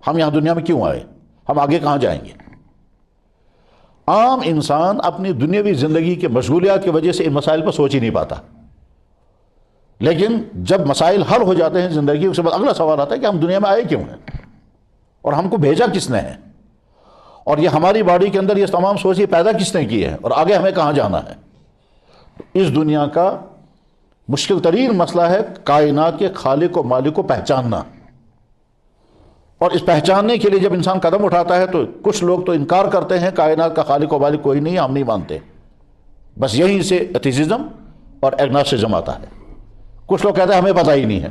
ہم یہاں دنیا میں کیوں آئے، ہم آگے کہاں جائیں گے؟ عام انسان اپنی دنیاوی زندگی کے مشغولیات کی وجہ سے ان مسائل پر سوچ ہی نہیں پاتا، لیکن جب مسائل حل ہو جاتے ہیں زندگی، اس کے بعد اگلا سوال آتا ہے کہ ہم دنیا میں آئے کیوں ہیں اور ہم کو بھیجا کس نے ہے، اور یہ ہماری باڈی کے اندر یہ تمام سوچ یہ پیدا کس نے کی ہے، اور آگے ہمیں کہاں جانا ہے۔ اس دنیا کا مشکل ترین مسئلہ ہے کائنات کے خالق و مالک کو پہچاننا، اور اس پہچاننے کے لیے جب انسان قدم اٹھاتا ہے تو کچھ لوگ تو انکار کرتے ہیں کائنات کا خالق و مالک کوئی نہیں، ہم نہیں مانتے، بس یہیں سے ایتھیزم اور ایگنوسٹکزم آتا ہے۔ کچھ لوگ کہتے ہیں ہمیں پتہ ہی نہیں ہے،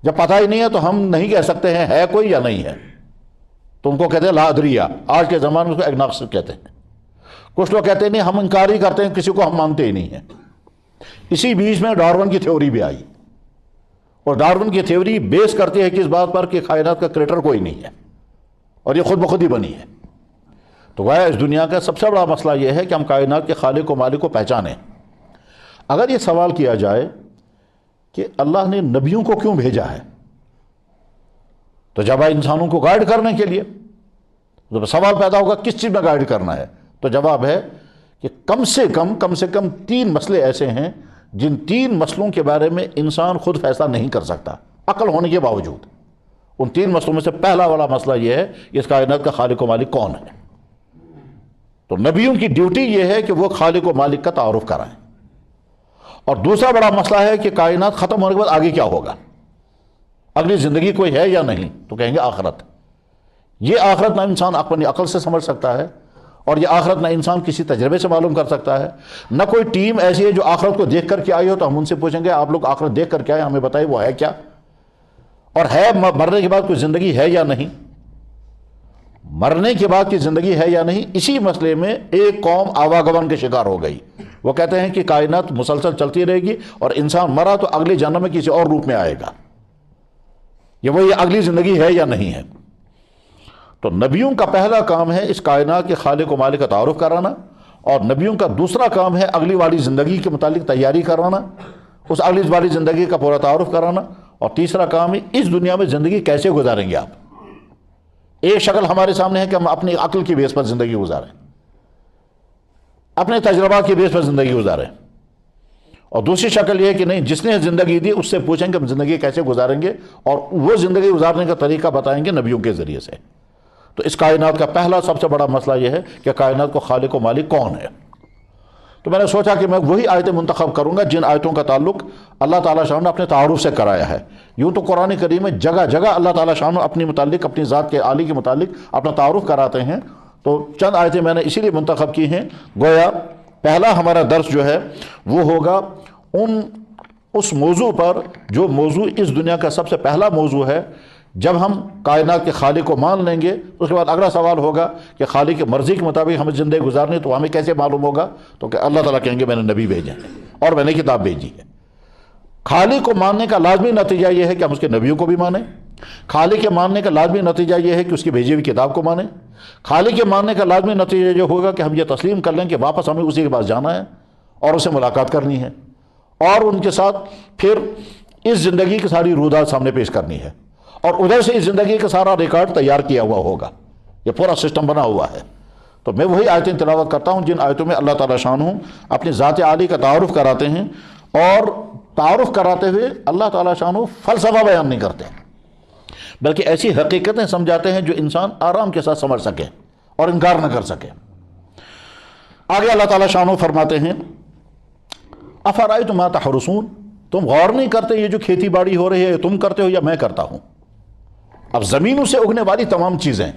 جب پتہ ہی نہیں ہے تو ہم نہیں کہہ سکتے ہیں ہے کوئی یا نہیں ہے، تو ان کو کہتے ہیں لا ادریہ، آج کے زمانے میں اس کو ایگنوسٹک کہتے ہیں۔ کچھ لوگ کہتے ہیں نہیں ہم انکار ہی کرتے ہیں، کسی کو ہم مانتے ہی نہیں ہیں۔ اسی بیچ میں ڈارون کی تھیوری بھی آئی، اور ڈارون کی تھیوری بیس کرتی ہے کہ اس بات پر کہ کائنات کا کریٹر کوئی نہیں ہے اور یہ خود بخود ہی بنی ہے۔ تو گویا اس دنیا کا سب سے بڑا مسئلہ یہ ہے کہ ہم کائنات کے خالق و مالک کو پہچانیں۔ اگر یہ سوال کیا جائے کہ اللہ نے نبیوں کو کیوں بھیجا ہے، تو جب انسانوں کو گائیڈ کرنے کے لیے، تو سوال پیدا ہوگا کس چیز میں گائیڈ کرنا ہے، تو جواب ہے کہ کم سے کم 3 مسئلے ایسے ہیں جن 3 مسئلوں کے بارے میں انسان خود فیصلہ نہیں کر سکتا عقل ہونے کے باوجود۔ ان 3 مسئلوں میں سے پہلا والا مسئلہ یہ ہے کہ اس کائنات کا خالق و مالک کون ہے۔ تو نبیوں کی ڈیوٹی یہ ہے کہ وہ خالق و مالک کا تعارف کرائیں۔ اور دوسرا بڑا مسئلہ ہے کہ کائنات ختم ہونے کے بعد آگے کیا ہوگا، اگلی زندگی کوئی ہے یا نہیں، تو کہیں گے آخرت۔ یہ آخرت نہ انسان اپنی عقل سے سمجھ سکتا ہے، اور یہ آخرت نہ انسان کسی تجربے سے معلوم کر سکتا ہے، نہ کوئی ٹیم ایسی ہے جو آخرت کو دیکھ کر کے آئی ہو تو ہم ان سے پوچھیں گے آپ لوگ آخرت دیکھ کر کے آئے، ہمیں بتائیے وہ ہے کیا، اور ہے مرنے کے بعد کوئی زندگی ہے یا نہیں، مرنے کے بعد کی زندگی ہے یا نہیں۔ اسی مسئلے میں ایک قوم آواگمن کے شکار ہو گئی، وہ کہتے ہیں کہ کائنات مسلسل چلتی رہے گی اور انسان مرا تو اگلے جنم میں کسی اور روپ میں آئے گا، یہ وہی اگلی زندگی ہے یا نہیں ہے۔ تو نبیوں کا پہلا کام ہے اس کائنات کے خالق و مالک کا تعارف کرانا، اور نبیوں کا دوسرا کام ہے اگلی والی زندگی کے متعلق تیاری کرانا، اس اگلی والی زندگی کا پورا تعارف کرانا، اور تیسرا کام ہے اس دنیا میں زندگی کیسے گزاریں گے آپ۔ ایک شکل ہمارے سامنے ہے کہ ہم اپنی عقل کی بیس پر زندگی گزاریں، اپنے تجربات کی بیس پر زندگی گزاریں، اور دوسری شکل یہ ہے کہ نہیں جس نے زندگی دی اس سے پوچھیں کہ ہم زندگی کیسے گزاریں گے، اور وہ زندگی گزارنے کا طریقہ بتائیں گے نبیوں کے ذریعے سے۔ تو اس کائنات کا پہلا سب سے بڑا مسئلہ یہ ہے کہ کائنات کو خالق و مالک کون ہے۔ تو میں نے سوچا کہ میں وہی آیتیں منتخب کروں گا جن آیتوں کا تعلق اللہ تعالیٰ شاہ نے اپنے تعارف سے کرایا ہے۔ یوں تو قرآن کریم میں جگہ جگہ اللہ تعالیٰ شاہ نے اپنی متعلق اپنی ذات کے عالی کے متعلق اپنا تعارف کراتے ہیں، تو چند آیتیں میں نے اسی لیے منتخب کی ہیں۔ گویا پہلا ہمارا درس جو ہے وہ ہوگا اس موضوع پر جو موضوع اس دنیا کا سب سے پہلا موضوع ہے جب ہم کائنات کے خالق کو مان لیں گے اس کے بعد اگلا سوال ہوگا کہ خالق کی مرضی کے مطابق ہمیں زندگی گزارنی، تو ہمیں کیسے معلوم ہوگا؟ تو کہ اللہ تعالیٰ کہیں گے میں نے نبی بھیجے ہیں اور میں نے کتاب بھیجی ہے۔ خالق کو ماننے کا لازمی نتیجہ یہ ہے کہ ہم اس کے نبیوں کو بھی مانیں، خالق کے ماننے کا لازمی نتیجہ یہ ہے کہ اس کی بھیجی ہوئی کتاب کو مانیں، خالق کے ماننے کا لازمی نتیجہ یہ ہوگا کہ ہم یہ تسلیم کر لیں کہ واپس ہمیں اسی کے پاس جانا ہے اور اسے ملاقات کرنی ہے اور ان کے ساتھ پھر اس زندگی کی ساری رودات سامنے پیش کرنی ہے، اور ادھر سے اس زندگی کا سارا ریکارڈ تیار کیا ہوا ہوگا، یہ پورا سسٹم بنا ہوا ہے۔ تو میں وہی آیتیں تلاوت کرتا ہوں جن آیتوں میں اللہ تعالیٰ شان اپنی ذات عالی کا تعارف کراتے ہیں، اور تعارف کراتے ہوئے اللہ تعالیٰ شان فلسفہ بیان نہیں کرتے بلکہ ایسی حقیقتیں سمجھاتے ہیں جو انسان آرام کے ساتھ سمجھ سکے اور انکار نہ کر سکے۔ آگے اللہ تعالیٰ شان فرماتے ہیں افرأیتم ما تحرثون، تم غور نہیں کرتے یہ جو کھیتی باڑی ہو رہی ہے تم کرتے ہو یا میں کرتا ہوں؟ اب زمینوں سے اگنے والی تمام چیزیں،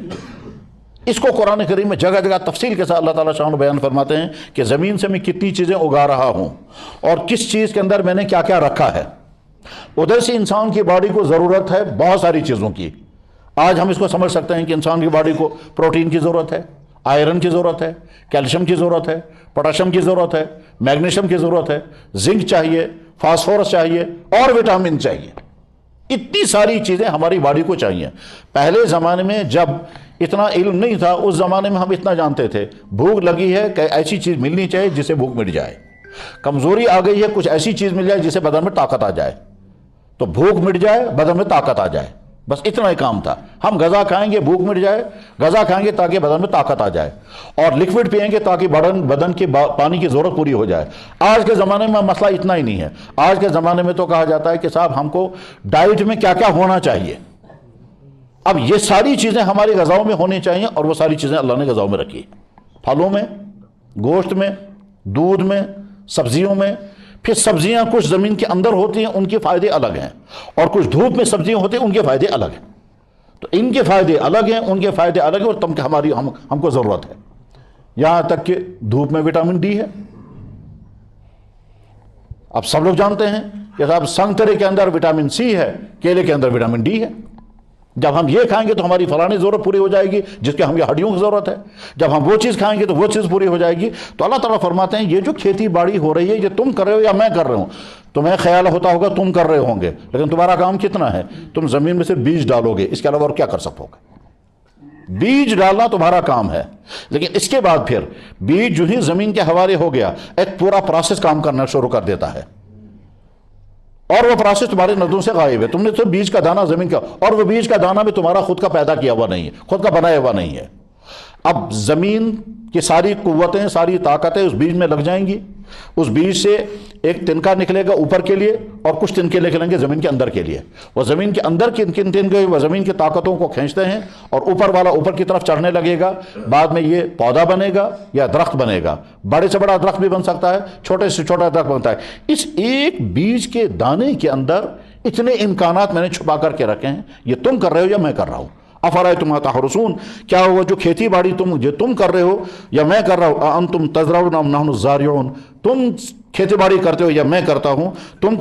اس کو قرآن کریم میں جگہ جگہ تفصیل کے ساتھ اللہ تعالیٰ شان بیان فرماتے ہیں کہ زمین سے میں کتنی چیزیں اگا رہا ہوں اور کس چیز کے اندر میں نے کیا کیا رکھا ہے۔ ادھر سے انسان کی باڈی کو ضرورت ہے بہت ساری چیزوں کی۔ آج ہم اس کو سمجھ سکتے ہیں کہ انسان کی باڈی کو پروٹین کی ضرورت ہے، آئرن کی ضرورت ہے، کیلشیم کی ضرورت ہے، پوٹاشیم کی ضرورت ہے، میگنیشیم کی ضرورت ہے، زنک چاہیے، فاسفورس چاہیے اور وٹامن چاہیے۔ اتنی ساری چیزیں ہماری باڈی کو چاہیے۔ پہلے زمانے میں جب اتنا علم نہیں تھا، اس زمانے میں ہم اتنا جانتے تھے بھوک لگی ہے کہ ایسی چیز ملنی چاہیے جس سے بھوک مٹ جائے، کمزوری آ گئی ہے کچھ ایسی چیز مل جائے جس سے بدن میں طاقت آ جائے، تو بھوک مٹ جائے بدن میں طاقت آ جائے، بس اتنا ہی کام تھا۔ ہم غذا کھائیں گے بھوک مٹ جائے، غذا کھائیں گے تاکہ بدن میں طاقت آ جائے، اور لکوڈ پئیں گے تاکہ بدن کی پانی کی ضرورت پوری ہو جائے۔ آج کے زمانے میں مسئلہ اتنا ہی نہیں ہے، آج کے زمانے میں تو کہا جاتا ہے کہ صاحب ہم کو ڈائٹ میں کیا کیا ہونا چاہیے۔ اب یہ ساری چیزیں ہماری غذاؤں میں ہونی چاہیے، اور وہ ساری چیزیں اللہ نے غذاؤں میں رکھی، پھلوں میں، گوشت میں، دودھ میں، سبزیوں میں۔ پھر سبزیاں کچھ زمین کے اندر ہوتی ہیں ان کے فائدے الگ ہیں، اور کچھ دھوپ میں سبزیاں ہوتی ہیں ان کے فائدے الگ ہیں۔ تو ان کے فائدے الگ ہیں، ان کے فائدے الگ ہیں، اور تم کہ ہم کو ضرورت ہے۔ یہاں تک کہ دھوپ میں وٹامن ڈی ہے۔ اب سب لوگ جانتے ہیں کہ صاحب سنگترے کے اندر وٹامن سی ہے، کیلے کے اندر وٹامن ڈی ہے۔ جب ہم یہ کھائیں گے تو ہماری فلانی ضرورت پوری ہو جائے گی جس کے ہم یہ ہڈیوں کی ضرورت ہے، جب ہم وہ چیز کھائیں گے تو وہ چیز پوری ہو جائے گی۔ تو اللہ تعالیٰ فرماتے ہیں یہ جو کھیتی باڑی ہو رہی ہے یہ تم کر رہے ہو یا میں کر رہا ہوں؟ تمہیں خیال ہوتا ہوگا تم کر رہے ہوں گے، لیکن تمہارا کام کتنا ہے؟ تم زمین میں سے بیج ڈالو گے، اس کے علاوہ اور کیا کر سکو گے؟ بیج ڈالنا تمہارا کام ہے، لیکن اس کے بعد پھر بیج جو ہی زمین کے حوالے ہو گیا ایک پورا پروسیس کام کرنا شروع کر دیتا ہے، اور وہ پروسیس تمہاری نظروں سے غائب ہے۔ تم نے تو بیج کا دانہ زمین کا، اور وہ بیج کا دانہ بھی تمہارا خود کا پیدا کیا ہوا نہیں ہے، خود کا بنایا ہوا نہیں ہے۔ اب زمین کی ساری قوتیں، ساری طاقتیں اس بیج میں لگ جائیں گی، اس بیج سے ایک تنکا نکلے گا اوپر کے لیے اور کچھ تنکے نکلیں گے زمین کے اندر کے لیے۔ وہ زمین کے اندر کی کن تنکے وہ زمین کی طاقتوں کو کھینچتے ہیں اور اوپر والا اوپر کی طرف چڑھنے لگے گا، بعد میں یہ پودا بنے گا یا درخت بنے گا۔ بڑے سے بڑا درخت بھی بن سکتا ہے، چھوٹے سے چھوٹا درخت بنتا ہے۔ اس ایک بیج کے دانے کے اندر اتنے امکانات میں نے چھپا کر کے رکھے ہیں، یہ تم کر رہے ہو یا میں کر رہا ہوں؟ افرأیتم ما تحرثون، کیا وہ جو کھیتی باڑی تم کر رہے ہو یا میں کر رہا ہوں؟ اانتم تزرعون ام نحن الزارعون، تم کھیتی باڑی کرتے ہو یا میں کرتا ہوں؟ تم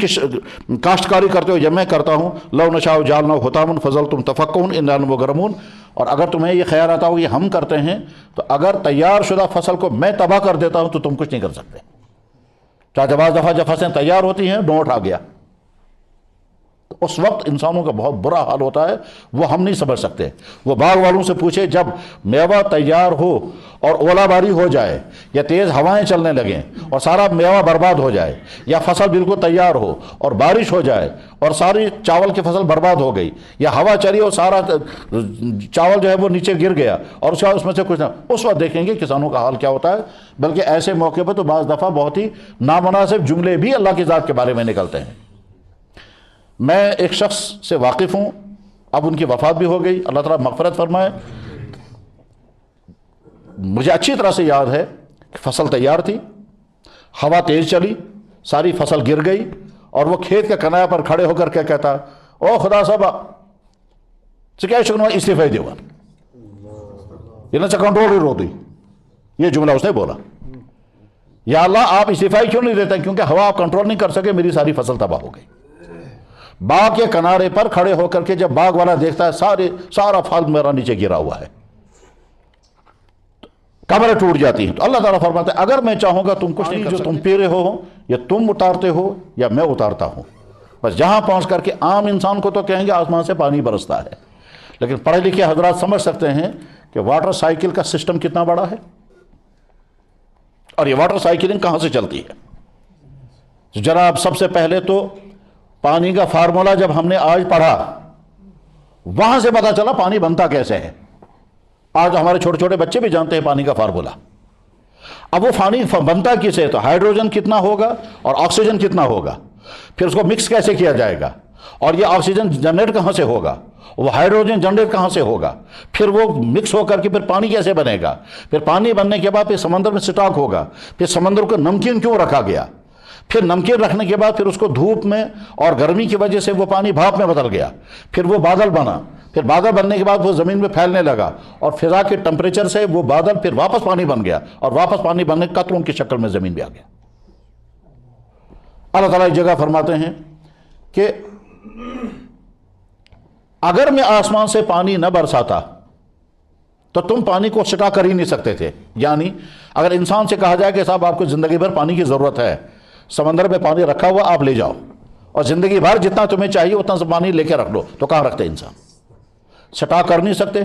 کاشتکاری کرتے ہو یا میں کرتا ہوں؟ لو نشاء جعلناه حطاما فظلتم تفکہون انا مغرمون۔ اور اگر تمہیں یہ خیال آتا ہو یہ ہم کرتے ہیں، تو اگر تیار شدہ فصل کو میں تباہ کر دیتا ہوں تو تم کچھ نہیں کر سکتے۔ چاہے بعض دفعہ جب فصلیں تیار ہوتی ہیں ڈونٹ آ گیا، اس وقت انسانوں کا بہت برا حال ہوتا ہے، وہ ہم نہیں سمجھ سکتے۔ وہ باغ والوں سے پوچھے جب میوہ تیار ہو اور اولا باری ہو جائے یا تیز ہوائیں چلنے لگیں اور سارا میوہ برباد ہو جائے، یا فصل بالکل تیار ہو اور بارش ہو جائے اور ساری چاول کی فصل برباد ہو گئی، یا ہوا چلی اور سارا چاول جو ہے وہ نیچے گر گیا اور اس میں سے کچھ نہ، اس وقت دیکھیں گے کسانوں کا حال کیا ہوتا ہے۔ بلکہ ایسے موقع پہ تو بعض دفعہ بہت ہی نامناسب جملے بھی اللہ کی ذات کے بارے میں نکلتے ہیں۔ میں ایک شخص سے واقف ہوں، اب ان کی وفات بھی ہو گئی، اللہ تعالیٰ مغفرت فرمائے۔ مجھے اچھی طرح سے یاد ہے کہ فصل تیار تھی، ہوا تیز چلی، ساری فصل گر گئی، اور وہ کھیت کے کنارے پر کھڑے ہو کر کیا کہتا، او خدا صاحب کیا شکن استعفی دیوا یہ نہ کنٹرول ہی روتی، یہ جملہ اس نے بولا، یا اللہ آپ استعفی کیوں نہیں دیتے؟ کیونکہ ہوا آپ کنٹرول نہیں کر سکے، میری ساری فصل تباہ ہو گئی۔ باغ کے کنارے پر کھڑے ہو کر کے جب باغ والا دیکھتا ہے سارا پھل میرا نیچے گرا ہوا ہے، کمریں ٹوٹ جاتی ہیں، تو اللہ تعالیٰ فرماتا ہے اگر میں چاہوں گا تم کچھ نہیں کر سکتے، تم پی رہے ہو یا تم اتارتے ہو یا میں اتارتا ہوں. بس جہاں پہنچ کر کے عام انسان کو تو کہیں گے آسمان سے پانی برستا ہے، لیکن پڑھے لکھے حضرات سمجھ سکتے ہیں کہ واٹر سائیکل کا سسٹم کتنا بڑا ہے، اور یہ واٹر سائیکلنگ کہاں سے چلتی ہے. جناب سب سے پہلے تو پانی کا فارمولا جب ہم نے آج پڑھا، وہاں سے پتا چلا پانی بنتا کیسے ہے. آج ہمارے چھوٹے چھوٹے بچے بھی جانتے ہیں پانی کا فارمولا. اب وہ پانی بنتا کیسے ہے؟ تو ہائیڈروجن کتنا ہوگا اور آکسیجن کتنا ہوگا، پھر اس کو مکس کیسے کیا جائے گا، اور یہ آکسیجن جنریٹ کہاں سے ہوگا، وہ ہائیڈروجن جنریٹ کہاں سے ہوگا، پھر وہ مکس ہو کر کے پھر پانی کیسے بنے گا، پھر پانی بننے کے بعد پھر سمندر میں سٹاک ہوگا، پھر سمندر کو نمکین کیوں رکھا گیا، پھر نمکین رکھنے کے بعد پھر اس کو دھوپ میں اور گرمی کی وجہ سے وہ پانی بھاپ میں بدل گیا، پھر وہ بادل بنا، پھر بادل بننے کے بعد وہ زمین میں پھیلنے لگا، اور فضا کے ٹمپریچر سے وہ بادل پھر واپس پانی بن گیا، اور واپس پانی بننے قطروں کی شکل میں زمین میں آ گیا. اللہ تعالیٰ ایک جگہ فرماتے ہیں کہ اگر میں آسمان سے پانی نہ برساتا تو تم پانی کو سٹا کر ہی نہیں سکتے تھے. یعنی اگر انسان سے کہا جائے کہ صاحب آپ کو زندگی بھر پانی کی ضرورت ہے، سمندر میں پانی رکھا ہوا آپ لے جاؤ، اور زندگی بھر جتنا تمہیں چاہیے اتنا سے پانی لے کے رکھ لو، تو کہاں رکھتے انسان؟ سٹا کر نہیں سکتے،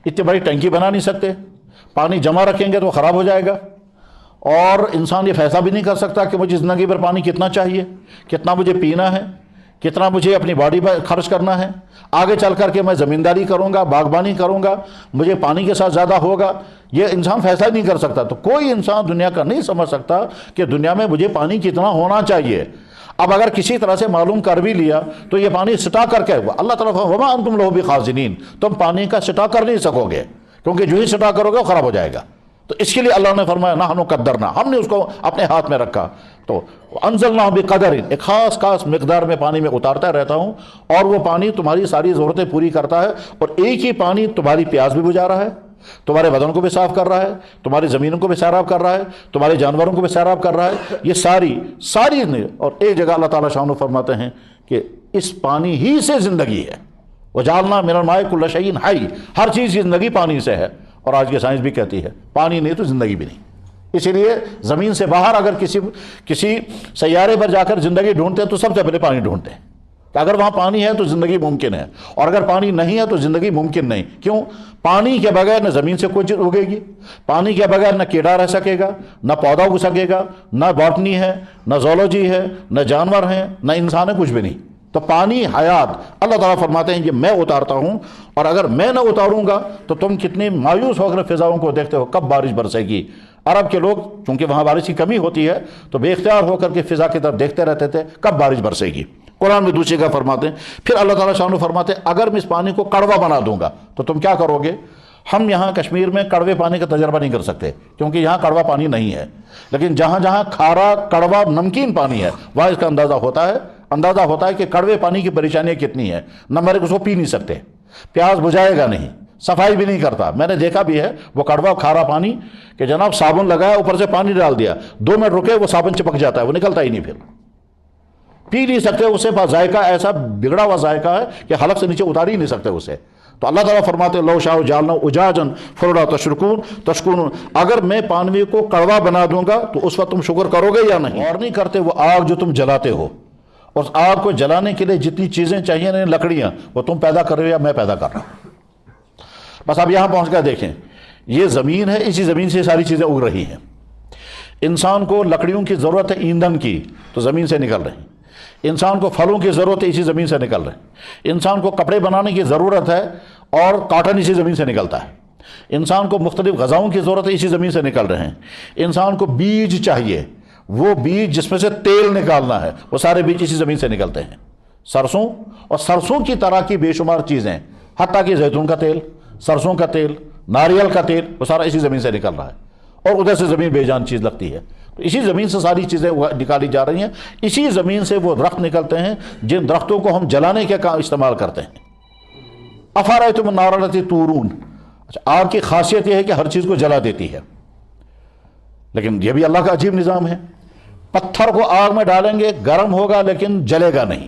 اتنی بڑی ٹنکی بنا نہیں سکتے، پانی جمع رکھیں گے تو خراب ہو جائے گا، اور انسان یہ فیصلہ بھی نہیں کر سکتا کہ مجھے زندگی بھر پانی کتنا چاہیے، کتنا مجھے پینا ہے، کتنا مجھے اپنی باڈی پر خرچ کرنا ہے، آگے چل کر کے میں زمینداری کروں گا، باغبانی کروں گا، مجھے پانی کے ساتھ زیادہ ہوگا، یہ انسان فیصلہ نہیں کر سکتا. تو کوئی انسان دنیا کا نہیں سمجھ سکتا کہ دنیا میں مجھے پانی کتنا ہونا چاہیے. اب اگر کسی طرح سے معلوم کر بھی لیا تو یہ پانی سٹا کر کے اللہ تعالیٰ وما انتم لہ بخازنین، تم پانی کا سٹا کر نہیں سکو گے، کیونکہ جو ہی سٹا کرو گے وہ خراب ہو جائے گا. تو اس کے لیے اللہ نے فرمایا نحن قدرنا، ہم نے اس کو اپنے ہاتھ میں رکھا. تو انزلنا بقدر، ایک خاص مقدار میں پانی میں اتارتا رہتا ہوں، اور وہ پانی تمہاری ساری ضرورتیں پوری کرتا ہے، اور ایک ہی پانی تمہاری پیاس بھی بجھا رہا ہے، تمہارے بدن کو بھی صاف کر رہا ہے، تمہاری زمینوں کو بھی سیراب کر رہا ہے، تمہارے جانوروں کو بھی سیراب کر رہا ہے. یہ ساری اور ایک جگہ اللہ تعالیٰ شانو فرماتے ہیں کہ اس پانی ہی سے زندگی ہے. وجعلنا من الماء کل شیء حی، ہر چیز کی زندگی پانی سے ہے. اور آج کی سائنس بھی کہتی ہے پانی نہیں تو زندگی بھی نہیں. اسی لیے زمین سے باہر اگر کسی سیارے پر جا کر زندگی ڈھونڈتے ہیں تو سب سے پہلے پانی ڈھونڈتے ہیں کہ اگر وہاں پانی ہے تو زندگی ممکن ہے، اور اگر پانی نہیں ہے تو زندگی ممکن نہیں. کیوں؟ پانی کے بغیر نہ زمین سے کوئی چیز اگے گی، پانی کے بغیر نہ کیڑا رہ سکے گا، نہ پودا اگ سکے گا، نہ باٹنی ہے، نہ زولوجی ہے، نہ جانور ہیں، نہ انسان ہے، کچھ بھی نہیں. تو پانی حیات. اللہ تعالیٰ فرماتے ہیں یہ میں اتارتا ہوں، اور اگر میں نہ اتاروں گا تو تم کتنے مایوس ہو کر فضاؤں کو دیکھتے ہو کب بارش برسے گی. عرب کے لوگ چونکہ وہاں بارش کی کمی ہوتی ہے تو بے اختیار ہو کر کے فضا کی طرف دیکھتے رہتے تھے کب بارش برسے گی. قرآن میں دوسری جگہ فرماتے ہیں، پھر اللہ تعالیٰ شانو فرماتے ہیں اگر میں اس پانی کو کڑوا بنا دوں گا تو تم کیا کرو گے. ہم یہاں کشمیر میں کڑوے پانی کا تجربہ نہیں کر سکتے کیونکہ یہاں کڑوا پانی نہیں ہے، لیکن جہاں جہاں کھارا کڑوا نمکین پانی ہے وہاں اس کا اندازہ ہوتا ہے کہ کڑوے پانی کی پریشانیاں کتنی ہیں. نمبر ایک، اس کو پی نہیں سکتے، پیاس بجھائے گا نہیں، صفائی بھی نہیں کرتا. میں نے دیکھا بھی ہے وہ کڑوا کھارا پانی کہ جناب صابن لگایا اوپر سے پانی ڈال دیا، 2 منٹ رکے وہ صابن چپک جاتا ہے، وہ نکلتا ہی نہیں، پھر پی نہیں سکتے اسے. ذائقہ ایسا بگڑا ہوا ذائقہ ہے کہ حلق سے نیچے اتار ہی نہیں سکتے اسے. تو اللہ تعالیٰ فرماتے لو شاء جعلنا اجاجا فلولا تشکرون، اگر میں پانی کو کڑوا بنا دوں گا تو اس وقت تم شکر کرو گے یا نہیں. اور نہیں کرتے. وہ آگ جو تم جلاتے ہو، اور آگ کو جلانے کے لیے جتنی چیزیں چاہیے نا، لکڑیاں، وہ تم پیدا کر رہے ہو یا میں پیدا کر رہا ہوں. بس اب یہاں پہنچ کر دیکھیں، یہ زمین ہے، اسی زمین سے ساری چیزیں اگ رہی ہیں. انسان کو لکڑیوں کی ضرورت ہے ایندھن کی تو زمین سے نکل رہی ہیں. انسان کو پھلوں کی ضرورت ہے، اسی زمین سے نکل رہے ہیں. انسان کو کپڑے بنانے کی ضرورت ہے اور کاٹن اسی زمین سے نکلتا ہے. انسان کو مختلف غذاؤں کی ضرورت ہے، اسی زمین سے نکل رہے ہیں. انسان کو بیج چاہیے، وہ بیج جس میں سے تیل نکالنا ہے، وہ سارے بیج اسی زمین سے نکلتے ہیں. سرسوں اور سرسوں کی طرح کی بے شمار چیزیں، حتیٰ کہ زیتون کا تیل، سرسوں کا تیل، ناریل کا تیل، وہ سارا اسی زمین سے نکل رہا ہے. اور ادھر سے زمین بے جان چیز لگتی ہے. تو اسی زمین سے ساری چیزیں نکالی جا رہی ہیں. اسی زمین سے وہ درخت نکلتے ہیں جن درختوں کو ہم جلانے کے کام استعمال کرتے ہیں. افرأیتم النار التی تورون، آگ کی خاصیت یہ ہے کہ ہر چیز کو جلا دیتی ہے. لیکن یہ بھی اللہ کا عجیب نظام ہے. پتھر کو آگ میں ڈالیں گے گرم ہوگا لیکن جلے گا نہیں.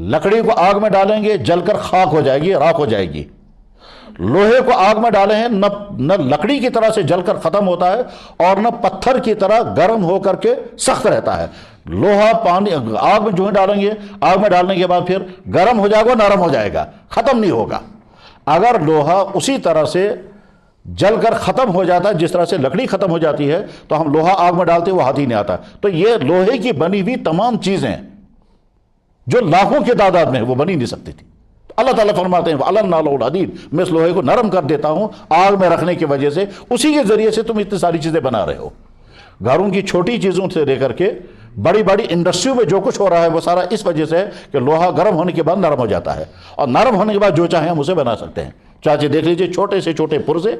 لکڑی کو آگ میں ڈالیں گے جل کر خاک ہو جائے گی، راکھ ہو جائے گی۔ لوہے کو آگ میں ڈالے ہیں نہ لکڑی کی طرح سے جل کر ختم ہوتا ہے اور نہ پتھر کی طرح گرم ہو کر کے سخت رہتا ہے۔ لوہا پانی آگ میں جو ہی ڈالیں گے، آگ میں ڈالنے کے بعد پھر گرم ہو جائے گا، نرم ہو جائے گا، ختم نہیں ہوگا۔ اگر لوہا اسی طرح سے جل کر ختم ہو جاتا ہے جس طرح سے لکڑی ختم ہو جاتی ہے تو ہم لوہا آگ میں ڈالتے وہ ہاتھ ہی نہیں آتا۔ تو یہ لوہے کی بنی ہوئی تمام چیزیں جو لاکھوں کی تعداد میں وہ بنی نہیں سکتی تھی۔ اللہ تعالیٰ فرماتے ہیں وَأَلَنَّا لَهُ الْحَدِيدَ، میں اس لوہے کو نرم کر دیتا ہوں آگ میں رکھنے کی وجہ سے، اسی کے ذریعے سے تم اتنی ساری چیزیں بنا رہے ہو۔ گھروں کی چھوٹی چیزوں سے لے کر کے بڑی بڑی انڈسٹریوں میں جو کچھ ہو رہا ہے وہ سارا اس وجہ سے ہے کہ لوہا گرم ہونے کے بعد نرم ہو جاتا ہے، اور نرم ہونے کے بعد جو چاہیں ہم اسے بنا سکتے ہیں۔ چاچے دیکھ لیجئے چھوٹے سے چھوٹے پرزے،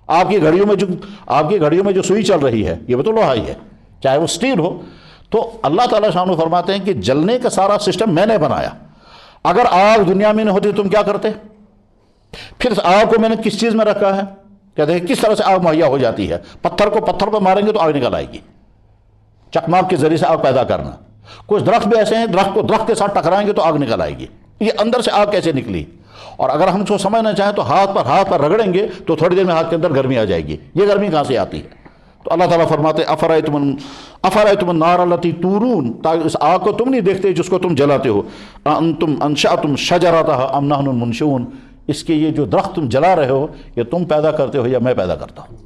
آپ کی گھڑیوں میں جو سوئی چل رہی ہے یہ بھی تو لوہا ہی ہے، چاہے وہ سٹیل ہو۔ تو اللہ تعالیٰ شانہ فرماتے ہیں کہ جلنے کا سارا سسٹم میں نے بنایا۔ اگر آگ دنیا میں نہ ہوتی تم کیا کرتے؟ پھر اس آگ کو میں نے کس چیز میں رکھا ہے؟ کہتے ہیں کس طرح سے آگ مہیا ہو جاتی ہے؟ پتھر کو پتھر پر ماریں گے تو آگ نکل آئے گی، چکماق کے ذریعے سے آگ پیدا کرنا۔ کچھ درخت بھی ایسے ہیں درخت کو درخت کے ساتھ ٹکرائیں گے تو آگ نکل آئے گی۔ یہ اندر سے آگ کیسے نکلی؟ اور اگر ہم اس کو سمجھنا چاہیں تو ہاتھ پر رگڑیں گے تو تھوڑی دیر میں ہاتھ کے اندر گرمی آ جائے گی۔ یہ گرمی کہاں سے آتی ہے؟ تو اللہ تعالیٰ فرماتے افرأیتم النار التی تورون، اس آگ کو تم نہیں دیکھتے جس کو تم جلاتے ہو، انتم انشأتم شجرتها ام نحن المنشئون، اس کے یہ جو درخت تم جلا رہے ہو یہ تم پیدا کرتے ہو یا میں پیدا کرتا ہوں۔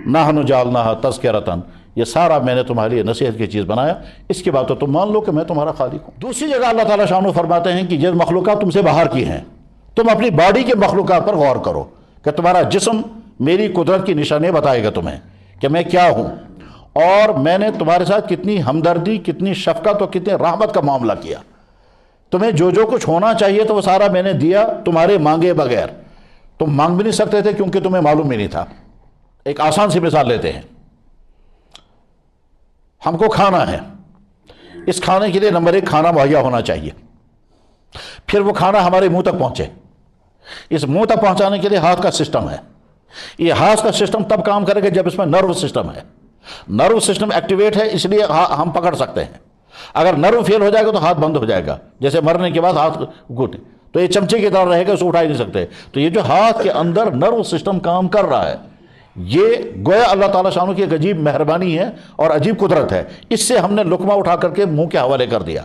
نحن جعلناها تذکرۃ، یہ سارا میں نے تمہارے لیے نصیحت کی چیز بنایا، اس کے بعد تو تم مان لو کہ میں تمہارا خالق ہوں۔ دوسری جگہ اللہ تعالیٰ شانہ فرماتے ہیں کہ یہ مخلوقات تم سے باہر کی ہیں، تم اپنی باڈی کے مخلوقات پر غور کرو کہ تمہارا جسم میری قدرت کی نشانی بتائے گا تمہیں کہ میں کیا ہوں، اور میں نے تمہارے ساتھ کتنی ہمدردی، کتنی شفقت اور کتنی رحمت کا معاملہ کیا۔ تمہیں جو کچھ ہونا چاہیے تو وہ سارا میں نے دیا تمہارے مانگے بغیر۔ تم مانگ بھی نہیں سکتے تھے کیونکہ تمہیں معلوم بھی نہیں تھا۔ ایک آسان سی مثال لیتے ہیں، ہم کو کھانا ہے، اس کھانے کے لیے نمبر 1 کھانا مہیا ہونا چاہیے، پھر وہ کھانا ہمارے منہ تک پہنچے۔ اس منہ تک پہنچانے کے لیے ہاتھ کا سسٹم ہے۔ یہ ہاتھ کا سسٹم تب کام کرے گا جب اس میں نرو سسٹم ہے۔ نرو سسٹم ایکٹیویٹ ہے اس لیے ہم پکڑ سکتے ہیں۔ اگر نرو فیل ہو جائے گا تو ہاتھ بند ہو جائے گا، جیسے مرنے کے بعد ہاتھ گھٹ تو یہ چمچے کی طرح رہے گا، اسے اٹھا ہی نہیں سکتے۔ تو یہ جو ہاتھ کے اندر نرو سسٹم کام کر رہا ہے یہ گویا اللہ تعالیٰ شانہ کی ایک عجیب مہربانی ہے اور عجیب قدرت ہے۔ اس سے ہم نے لقمہ اٹھا کر کے منہ کے حوالے کر دیا۔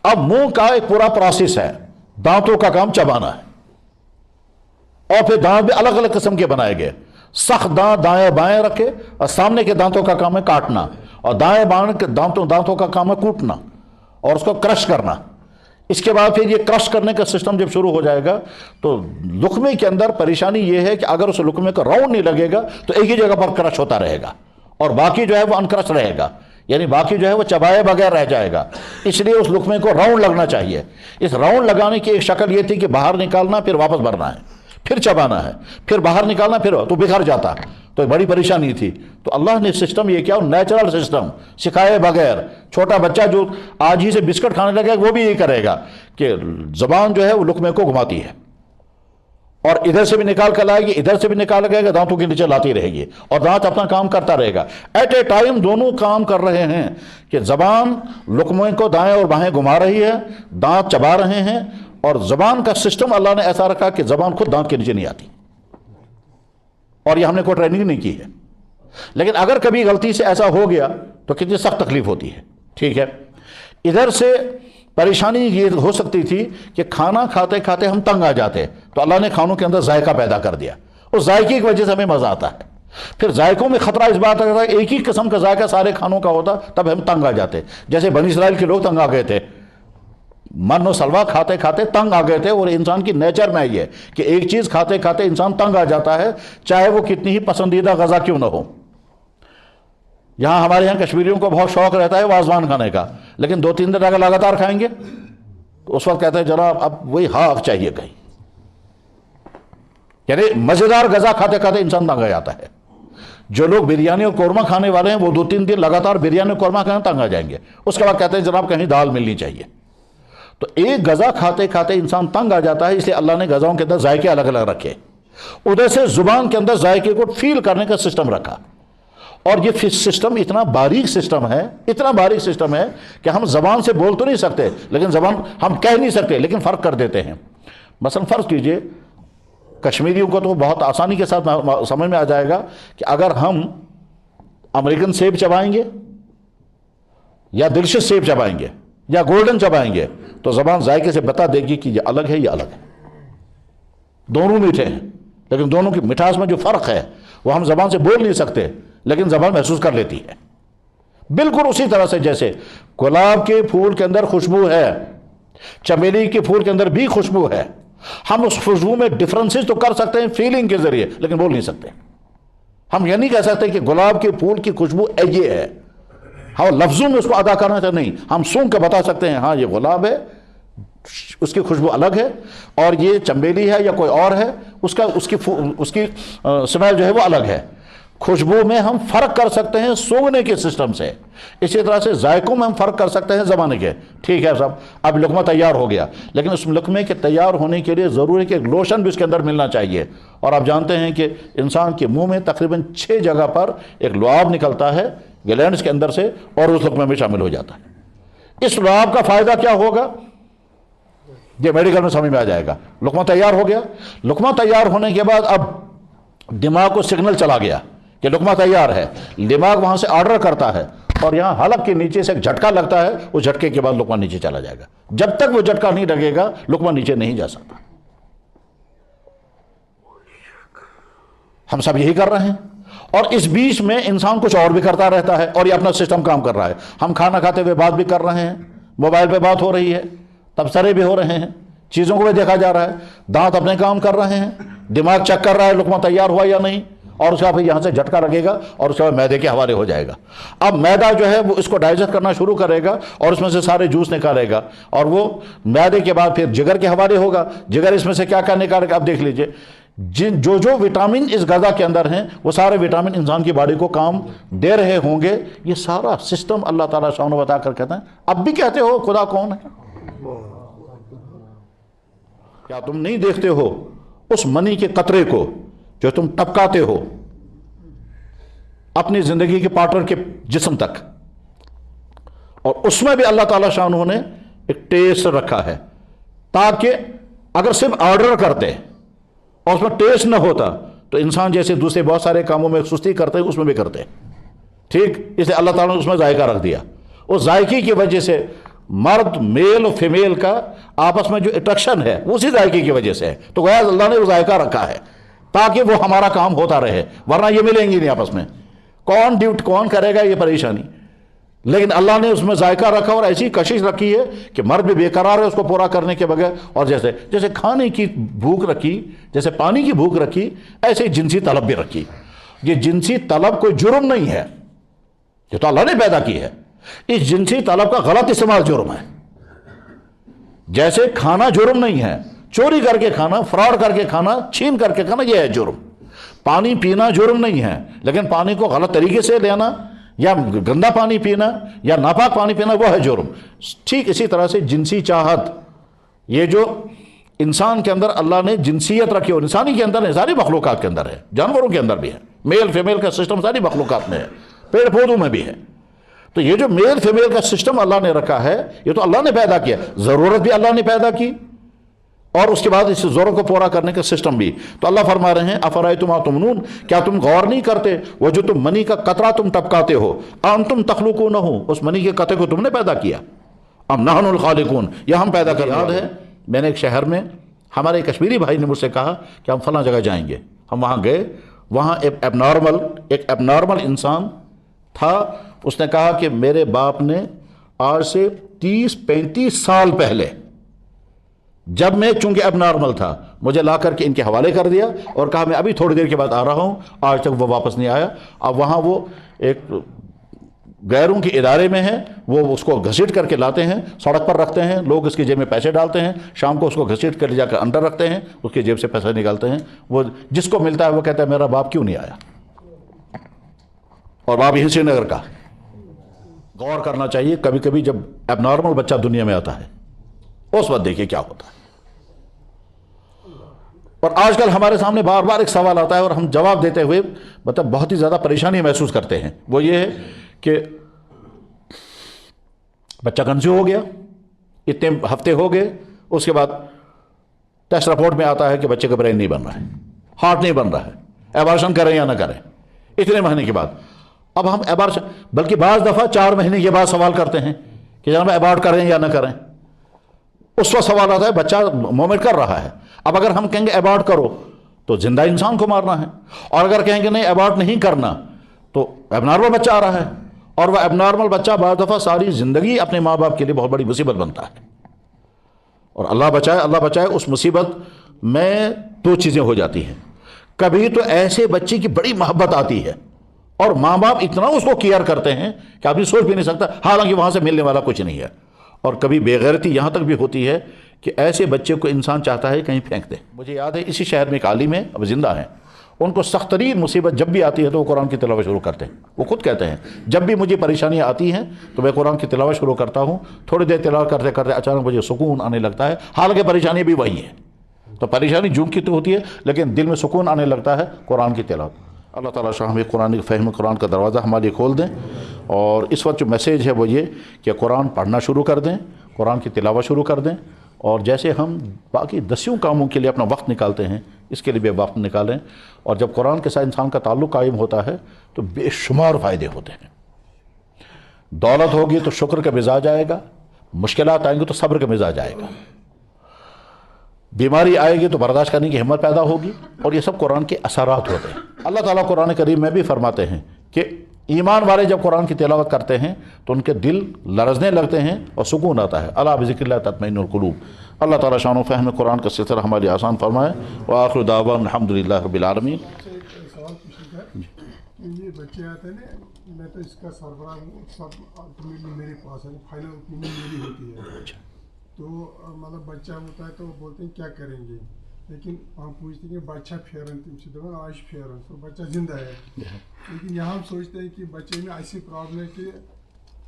اب منہ کا ایک پورا پروسیس ہے، دانتوں کا کام چبانا ہے، اور پھر دانت بھی الگ الگ قسم کے بنائے گئے۔ سخت دانت دائیں بائیں رکھے، اور سامنے کے دانتوں کا کام ہے کاٹنا، اور دائیں بائیں کے دانتوں کا کام ہے کوٹنا اور اس کو کرش کرنا۔ اس کے بعد پھر یہ کرش کرنے کا سسٹم جب شروع ہو جائے گا تو لقمے کے اندر پریشانی یہ ہے کہ اگر اس لقمے کا راؤنڈ نہیں لگے گا تو ایک ہی جگہ پر کرش ہوتا رہے گا، اور باقی جو ہے وہ انکرش رہے گا، یعنی باقی جو ہے وہ چبائے بغیر رہ جائے گا۔ اس لیے اس لقمے کو راؤنڈ لگنا چاہیے۔ اس راؤنڈ لگانے کی ایک شکل یہ تھی کہ باہر نکالنا پھر واپس بھرنا ہے، پھر چبانا ہے، پھر باہر نکالنا، پھر تو بکھر جاتا، تو بڑی پریشانی تھی۔ تو اللہ نے سسٹم یہ کیا، نیچرل سسٹم سکھائے بغیر۔ چھوٹا بچہ جو آج ہی سے بسکٹ کھانے لگے وہ بھی یہی کرے گا کہ زبان جو ہے وہ لقمے کو گھماتی ہے، اور ادھر سے بھی نکال کر لائے گی، ادھر سے بھی نکال گئے گا، دانتوں کے نیچے لاتی رہے گی، اور دانت اپنا کام کرتا رہے گا۔ ایٹ اے ٹائم دونوں کام کر رہے ہیں کہ زبان لقمے کو دائیں اور بائیں گھما رہی ہے، دانت چبا رہے ہیں، اور زبان کا سسٹم اللہ نے ایسا رکھا کہ زبان خود دانت کے نیچے نہیں آتی، اور یہ ہم نے کوئی ٹریننگ نہیں کی ہے۔ لیکن اگر کبھی غلطی سے ایسا ہو گیا تو کتنی سخت تکلیف ہوتی ہے۔ ٹھیک ہے، ادھر سے پریشانی یہ ہو سکتی تھی کہ کھانا کھاتے کھاتے ہم تنگ آ جاتے، تو اللہ نے کھانوں کے اندر ذائقہ پیدا کر دیا، اس ذائقے کی وجہ سے ہمیں مزہ آتا ہے۔ پھر ذائقوں میں خطرہ اس بات کا ایک ہی قسم کا ذائقہ سارے کھانوں کا ہوتا تب ہم تنگ آ جاتے، جیسے بنی اسرائیل کے لوگ تنگ آ گئے تھے، من و سلوا کھاتے کھاتے تنگ آ گئے تھے۔ اور انسان کی نیچر میں یہ کہ ایک چیز کھاتے کھاتے انسان تنگ آ جاتا ہے، چاہے وہ کتنی ہی پسندیدہ غذا کیوں نہ ہو۔ یہاں ہمارے یہاں کشمیریوں کو بہت شوق رہتا ہے وازوان کھانے کا، لیکن 2-3 دن اگر لگاتار کھائیں گے تو اس وقت کہتے ہیں جناب اب وہی ہاف چاہیے کہیں، یعنی مزیدار غذا کھاتے کھاتے انسان تنگ آ جاتا ہے۔ جو لوگ بریانی اور قورمہ کھانے والے ہیں وہ 2-3 دن لگاتار بریانی اور قورمہ کھانے تنگ آ جائیں گے، اس کے بعد کہتے ہیں جناب کہیں دال ملنی چاہیے۔ تو ایک غذا کھاتے کھاتے انسان تنگ آ جاتا ہے، اس لیے اللہ نے غذاؤں کے اندر ذائقے الگ الگ رکھے۔ ادھر سے زبان کے اندر ذائقے کو فیل کرنے کا سسٹم رکھا، اور یہ سسٹم اتنا باریک سسٹم ہے، اتنا باریک سسٹم ہے کہ ہم زبان سے بول تو نہیں سکتے، لیکن زبان ہم کہہ نہیں سکتے لیکن فرق کر دیتے ہیں۔ مثلا فرض کیجئے کشمیریوں کو تو بہت آسانی کے ساتھ سمجھ میں آ جائے گا کہ اگر ہم امریکن سیب چبائیں گے یا ڈیلیشس سیب چبائیں گے یا گولڈن چبائیں گے تو زبان ذائقے سے بتا دے گی کہ یہ الگ ہے، یہ الگ ہے، دونوں میٹھے ہیں، لیکن دونوں کی مٹھاس میں جو فرق ہے وہ ہم زبان سے بول نہیں سکتے لیکن زبان محسوس کر لیتی ہے۔ بالکل اسی طرح سے جیسے گلاب کے پھول کے اندر خوشبو ہے، چمیلی کے پھول کے اندر بھی خوشبو ہے، ہم اس خوشبو میں ڈفرنسز تو کر سکتے ہیں فیلنگ کے ذریعے لیکن بول نہیں سکتے۔ ہم یہ نہیں کہہ سکتے کہ گلاب کے پھول کی خوشبو یہ ہے، ہاں لفظوں میں اس کو ادا کرنا چاہتے نہیں، ہم سونگ کے بتا سکتے ہیں ہاں یہ گلاب ہے، اس کی خوشبو الگ ہے، اور یہ چمیلی ہے یا کوئی اور ہے، اس کی سمیل جو ہے وہ الگ ہے۔ خوشبو میں ہم فرق کر سکتے ہیں سونگنے کے سسٹم سے، اسی طرح سے ذائقوں میں ہم فرق کر سکتے ہیں زبانے کے۔ ٹھیک ہے صاحب، اب لقمہ تیار ہو گیا، لیکن اس لقمے کے تیار ہونے کے لیے ضروری ہے کہ ایک لوشن بھی اس کے اندر ملنا چاہیے، اور آپ جانتے ہیں کہ انسان کے منہ میں تقریباً 6 جگہ پر ایک لعاب نکلتا ہے گلینڈز کے اندر سے اور اس لقمے میں شامل ہو جاتا ہے۔ اس لعاب کا فائدہ کیا ہوگا یہ میڈیکل میں سمجھ میں آ جائے گا۔ لقمہ تیار ہو گیا، لقمہ تیار ہونے کے بعد اب دماغ کو سگنل چلا گیا کہ لقمہ تیار ہے، دماغ وہاں سے آرڈر کرتا ہے اور یہاں حلق کے نیچے سے ایک جھٹکا لگتا ہے، اس جھٹکے کے بعد لقمہ نیچے چلا جائے گا۔ جب تک وہ جھٹکا نہیں لگے گا لقمہ نیچے نہیں جا سکتا۔ ہم سب یہی کر رہے ہیں، اور اس بیچ میں انسان کچھ اور بھی کرتا رہتا ہے اور یہ اپنا سسٹم کام کر رہا ہے۔ ہم کھانا کھاتے ہوئے بات بھی کر رہے ہیں، موبائل پہ بات ہو رہی ہے، تبصرے بھی ہو رہے ہیں، چیزوں کو بھی دیکھا جا رہا ہے، دانت اپنے کام کر رہے ہیں، دماغ چیک کر رہا ہے لقمہ تیار ہوا یا نہیں، اور اس کا پھر یہاں سے جھٹکا لگے گا اور اس کے بعد میدے کے حوالے ہو جائے گا۔ اب میدا جو ہے وہ اس کو ڈائجسٹ کرنا شروع کرے گا اور اس میں سے سارے جوس نکالے گا، اور وہ میدے کے بعد پھر جگر کے حوالے ہوگا، جگر اس میں سے کیا کیا نکالے گا۔ اب دیکھ لیجئے جو وٹامن اس غذا کے اندر ہیں وہ سارے وٹامن انسان کی باڈی کو کام دے رہے ہوں گے۔ یہ سارا سسٹم اللہ تعالیٰ شان و بتا کر کہتے ہیں۔ اب بھی کہتے ہو خدا کون ہے؟ کیا تم نہیں دیکھتے ہو اس منی کے قطرے کو جو تم ٹپکاتے ہو اپنی زندگی کے پارٹنر کے جسم تک، اور اس میں بھی اللہ تعالیٰ شانہ نے ایک ٹیسٹ رکھا ہے تاکہ اگر صرف آرڈر کرتے اور اس میں ٹیسٹ نہ ہوتا تو انسان جیسے دوسرے بہت سارے کاموں میں سستی کرتے اس میں بھی کرتے، ٹھیک؟ اس لیے اللہ تعالیٰ نے اس میں ذائقہ رکھ دیا۔ اس ذائقے کی وجہ سے مرد میل اور فیمیل کا آپس میں جو اٹریکشن ہے وہ اسی ذائقے کی وجہ سے ہے، تو گویا اللہ نے وہ ذائقہ رکھا ہے تاکہ وہ ہمارا کام ہوتا رہے، ورنہ یہ ملیں گی نہیں آپس میں، کون کرے گا یہ پریشانی۔ لیکن اللہ نے اس میں ذائقہ رکھا اور ایسی کشش رکھی ہے کہ مرد بھی بے قرار ہے اس کو پورا کرنے کے بغیر، اور جیسے کھانے کی بھوک رکھی، جیسے پانی کی بھوک رکھی، ایسے جنسی طلب بھی رکھی۔ یہ جنسی طلب کوئی جرم نہیں ہے، یہ تو اللہ نے پیدا کی ہے۔ اس جنسی طلب کا غلط استعمال جرم ہے۔ جیسے کھانا جرم نہیں ہے، چوری کر کے کھانا، فراڈ کر کے کھانا، چھین کر کے کھانا یہ ہے جرم۔ پانی پینا جرم نہیں ہے، لیکن پانی کو غلط طریقے سے لینا یا گندا پانی پینا یا ناپاک پانی پینا وہ ہے جرم۔ ٹھیک اسی طرح سے جنسی چاہت، یہ جو انسان کے اندر اللہ نے جنسیت رکھی اور انسانی کے اندر ہے، ساری مخلوقات کے اندر ہے، جانوروں کے اندر بھی ہے، میل فیمیل کا سسٹم ساری مخلوقات میں ہے، پیڑ پودوں میں بھی ہے۔ تو یہ جو میل فیمیل کا سسٹم اللہ نے رکھا ہے یہ تو اللہ نے پیدا کیا، ضرورت بھی اللہ نے پیدا کی، اور اس کے بعد اس ضرورت کو پورا کرنے کا سسٹم بھی۔ تو اللہ فرما رہے ہیں افرأیتم ما تمنون، کیا تم غور نہیں کرتے وہ جو تم منی کا قطرہ تم ٹپکاتے ہو، انتم تخلقونہ، اس منی کے قطرے کو تم نے پیدا کیا، ام نحن الخالقون، یہ ہم پیدا کر۔ یاد ہے میں نے ایک شہر میں ہمارے کشمیری بھائی نے مجھ سے کہا کہ ہم فلاں جگہ جائیں گے، ہم وہاں گئے، وہاں ایک اب نارمل انسان تھا، اس نے کہا کہ میرے باپ نے آج سے 30-35 سال پہلے جب میں چونکہ اب نارمل تھا مجھے لا کر کے ان کے حوالے کر دیا اور کہا میں ابھی تھوڑی دیر کے بعد آ رہا ہوں، آج تک وہ واپس نہیں آیا۔ اب وہاں وہ ایک غیروں کے ادارے میں ہے، وہ اس کو گھسیٹ کر کے لاتے ہیں، سڑک پر رکھتے ہیں، لوگ اس کی جیب میں پیسے ڈالتے ہیں، شام کو اس کو گھسیٹ کر لے جا کر اندر رکھتے ہیں، اس کی جیب سے پیسے نکالتے ہیں، وہ جس کو ملتا ہے وہ کہتا ہے میرا باپ کیوں نہیں آیا، اور باپ یہیں سری نگر کا۔ غور کرنا چاہیے کبھی کبھی جب اب نارمل بچہ دنیا میں آتا ہے اس وقت دیکھیے کیا ہوتا ہے۔ اور آج کل ہمارے سامنے بار بار ایک سوال آتا ہے اور ہم جواب دیتے ہوئے مطلب بہت ہی زیادہ پریشانی محسوس کرتے ہیں، وہ یہ ہے کہ بچہ کنسیو ہو گیا، اتنے ہفتے ہو گئے، اس کے بعد ٹیسٹ رپورٹ میں آتا ہے کہ بچے کا برین نہیں بن رہا ہے، ہارٹ نہیں بن رہا ہے، ایبارشن کریں یا نہ کریں، اتنے مہینے کے بعد۔ اب ہم ایبارشن، بلکہ بعض دفعہ 4 مہینے کے بعد سوال کرتے ہیں کہ جناب ایبارٹ کریں یا نہ کریں۔ اس وقت سوال آتا ہے بچہ مومنٹ کر رہا ہے، اب اگر ہم کہیں گے ایبارٹ کرو تو زندہ انسان کو مارنا ہے، اور اگر کہیں گے نہیں ایبارٹ نہیں کرنا تو ایب نارمل بچہ آ رہا ہے، اور وہ ایب نارمل بچہ بعض دفعہ ساری زندگی اپنے ماں باپ کے لیے بہت بڑی مصیبت بنتا ہے۔ اور اللہ بچائے اس مصیبت میں 2 چیزیں ہو جاتی ہیں، کبھی تو ایسے بچے کی بڑی محبت آتی ہے اور ماں باپ اتنا اس کو کیئر کرتے ہیں کہ آپ یہ سوچ بھی نہیں سکتا، حالانکہ وہاں سے ملنے والا کچھ نہیں ہے، اور کبھی بے غیرتی یہاں تک بھی ہوتی ہے کہ ایسے بچے کو انسان چاہتا ہے کہیں پھینک دے۔ مجھے یاد ہے اسی شہر میں ایک عالم ہے، اب زندہ ہیں، ان کو سخت ترین مصیبت جب بھی آتی ہے تو وہ قرآن کی تلاوت شروع کرتے ہیں۔ وہ خود کہتے ہیں جب بھی مجھے پریشانیاں آتی ہیں تو میں قرآن کی تلاوت شروع کرتا ہوں، تھوڑی دیر تلاوت کرتے کرتے اچانک مجھے سکون آنے لگتا ہے، حالانکہ پریشانی بھی وہی ہے، تو پریشانی جھوم کی تو ہوتی ہے لیکن دل میں سکون آنے لگتا ہے قرآن کی تلاوت۔ اللہ تعالیٰ شاہ ہمیں قرآن فہم قرآن کا دروازہ ہمارے لیے کھول دیں، اور اس وقت جو میسیج ہے وہ یہ کہ قرآن پڑھنا شروع کر دیں، قرآن کی تلاوت شروع کر دیں، اور جیسے ہم باقی 10 کاموں کے لیے اپنا وقت نکالتے ہیں اس کے لیے بھی وقت نکالیں، اور جب قرآن کے ساتھ انسان کا تعلق قائم ہوتا ہے تو بے شمار فائدے ہوتے ہیں۔ دولت ہوگی تو شکر کا مزاج آئے گا، مشکلات آئیں گی تو صبر کا مزاج آئے گا، بیماری آئے گی تو برداشت کرنے کی ہمت پیدا ہوگی، اور یہ سب قرآن کے اثرات ہوتے ہیں۔ اللہ تعالیٰ قرآن کریم میں بھی فرماتے ہیں کہ ایمان والے جب قرآن کی تلاوت کرتے ہیں تو ان کے دل لرزنے لگتے ہیں اور سکون آتا ہے۔ الا بذکر اللہ تطمئن القلوب۔ اللہ تعالیٰ شان و فہم قرآن کا سلسلہ ہمارے آسان فرمائے۔ وآخر دعوانا الحمدللہ رب العالمین۔ سوال پوچھے گا کہ یہ بچے آتے ہیں نا، میں تو اس کا سربراہ ہوں، سب الٹیمیٹلی میرے پاس ہے، فائنل اوپینین میری ہوتی ہے، تو مطلب بچہ ہوتا ہے تو بولتے ہیں کیا کریں گے، لیکن ہم پوچھتے ہیں کہ بچہ پھیرن تم سے دپان آج پھیرن تو بچہ زندہ ہے، لیکن یہاں ہم سوچتے ہیں کہ بچے میں ایسی پرابلم ہے کہ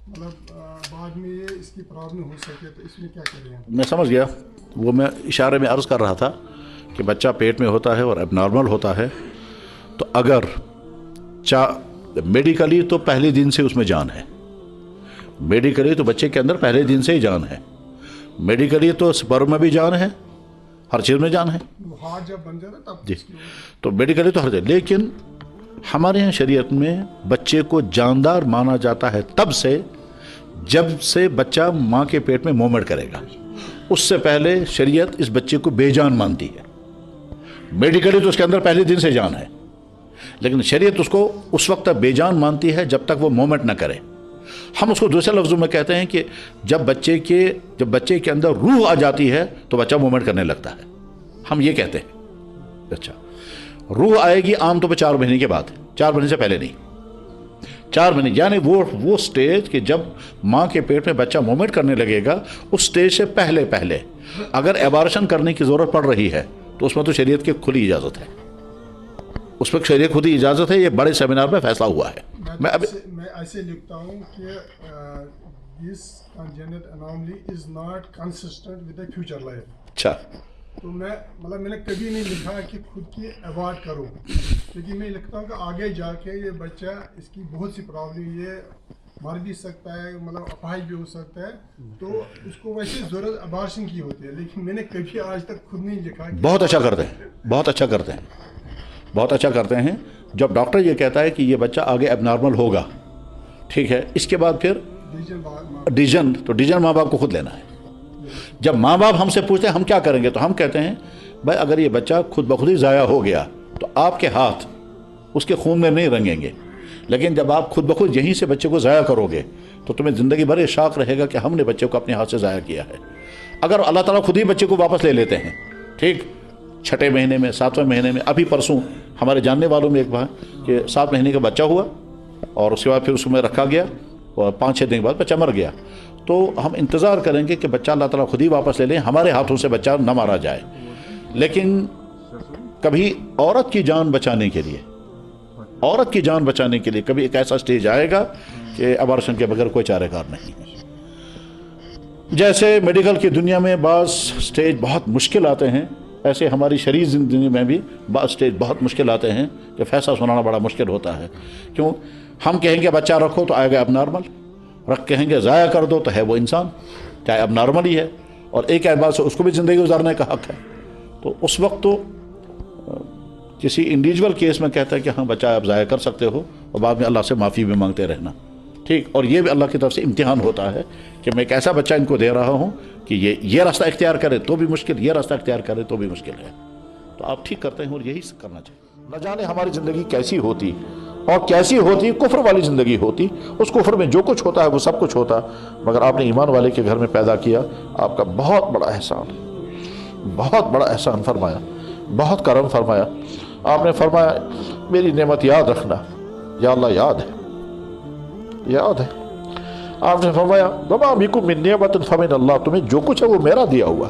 مطلب بعد میں یہ اس کی پرابلم ہو سکے، تو اس میں کیا کریں؟ میں سمجھ گیا، وہ میں اشارے میں عرض کر رہا تھا کہ بچہ پیٹ میں ہوتا ہے اور اب نارمل ہوتا ہے، تو اگر میڈیکلی تو پہلے دن سے اس میں جان ہے، میڈیکلی تو بچے کے اندر پہلے دن سے ہی جان ہے، میڈیکلی تو سپرم میں بھی جان ہے، ہر چیز میں جان ہے ہارٹ جب بن جاتا تب جی، تو میڈیکلی تو ہر چیز، لیکن ہمارے یہاں شریعت میں بچے کو جاندار مانا جاتا ہے تب سے جب سے بچہ ماں کے پیٹ میں مومنٹ کرے گا، اس سے پہلے شریعت اس بچے کو بے جان مانتی ہے۔ میڈیکلی تو اس کے اندر پہلے دن سے جان ہے، لیکن شریعت اس کو اس وقت تک بے جان مانتی ہے جب تک وہ مومنٹ نہ کرے۔ ہم اس کو دوسرے لفظوں میں کہتے ہیں کہ جب بچے کے اندر روح آ جاتی ہے تو بچہ مومنٹ کرنے لگتا ہے، ہم یہ کہتے ہیں۔ اچھا، روح آئے گی عام طور پہ 4 مہینے کے بعد، 4 مہینے سے پہلے نہیں، 4 مہینے یعنی وہ سٹیج کہ جب ماں کے پیٹ میں بچہ مومنٹ کرنے لگے گا، اس سٹیج سے پہلے اگر ایبارشن کرنے کی ضرورت پڑ رہی ہے تو اس میں تو شریعت کی کھلی اجازت ہے، اس پر شریعت خود ہی اجازت ہے، یہ بڑے سیمینار میں فیصلہ ہوا ہے۔ میں ایسے لکھتا ہوں کہ this congenital anomaly is not consistent with the future life۔ اچھا، تو میں نے کبھی نہیں لکھا کہ خود کی ایوارڈ کرو، لیکن میں لکھتا ہوں کہ آگے جا کے یہ بچہ اس کی بہت سی پرابلم، یہ مر بھی سکتا ہے، مطلب اپاہج بھی ہو سکتا ہے، تو اس کو ویسے ضرورت ابارشن کی ہوتی ہے، لیکن میں نے کبھی آج تک خود نہیں لکھا۔ بہت اچھا کرتے ہیں، بہت اچھا کرتے ہیں، بہت اچھا کرتے ہیں۔ جب ڈاکٹر یہ کہتا ہے کہ یہ بچہ آگے اب نارمل ہوگا، ٹھیک ہے، اس کے بعد پھر ڈیسیژن ماں باپ کو خود لینا ہے۔ جب ماں باپ ہم سے پوچھتے ہیں ہم کیا کریں گے تو ہم کہتے ہیں بھائی اگر یہ بچہ خود بخود ہی ضائع ہو گیا تو آپ کے ہاتھ اس کے خون میں نہیں رنگیں گے، لیکن جب آپ خود بخود یہیں سے بچے کو ضائع کرو گے تو تمہیں زندگی بھر یہ شاق رہے گا کہ ہم نے بچے کو اپنے ہاتھ سے ضائع کیا ہے۔ اگر اللہ تعالیٰ خود ہی بچے کو واپس لے لیتے ہیں، ٹھیک، 6 مہینے میں، 7ویں مہینے میں، ابھی پرسوں ہمارے جاننے والوں میں ایک بات کہ 7 مہینے کا بچہ ہوا اور اس کے بعد پھر اس میں رکھا گیا اور 5-6 دن کے بعد بچہ مر گیا، تو ہم انتظار کریں گے کہ بچہ اللہ تعالیٰ خود ہی واپس لے لیں، ہمارے ہاتھوں سے بچہ نہ مارا جائے۔ لیکن کبھی عورت کی جان بچانے کے لیے کبھی ایک ایسا سٹیج آئے گا کہ ابارشن کے بغیر کوئی چارہ کار نہیں ہے۔ جیسے میڈیکل کی دنیا میں بعض سٹیج بہت مشکل آتے ہیں ایسے ہماری شرعی زندگی میں بھی بعض اسٹیج بہت مشکل آتے ہیں کہ فیصلہ سنانا بڑا مشکل ہوتا ہے. کیوں؟ ہم کہیں گے بچہ رکھو تو آئے گا اب نارمل، کہیں گے ضائع کر دو تو ہے وہ انسان، چاہے اب نارمل ہی ہے، اور ایک اعتبار سے اس کو بھی زندگی گزارنے کا حق ہے. تو اس وقت تو کسی انڈیویجول کیس میں کہتا ہے کہ ہاں بچہ آپ ضائع کر سکتے ہو، اور بعد میں اللہ سے معافی بھی مانگتے رہنا. ٹھیک، اور یہ بھی اللہ کی طرف سے امتحان ہوتا ہے کہ میں ایک ایسا بچہ ان کو دے رہا ہوں کہ یہ راستہ اختیار کرے تو بھی مشکل، یہ راستہ اختیار کرے تو بھی مشکل ہے. تو آپ ٹھیک کرتے ہیں اور یہی کرنا چاہیے. نہ جانے ہماری زندگی کیسی ہوتی، اور کیسی ہوتی کفر والی زندگی ہوتی. اس کفر میں جو کچھ ہوتا ہے وہ سب کچھ ہوتا، مگر آپ نے ایمان والے کے گھر میں پیدا کیا، آپ کا بہت بڑا احسان، بہت بڑا احسان فرمایا، بہت کرم فرمایا. آپ نے فرمایا میری نعمت یاد رکھنا. یا اللہ یاد ہے، یاد ہے. آپ نے فرمایا وما بکم من نعمت فمن اللہ، تمہیں جو کچھ ہے وہ میرا دیا ہوا.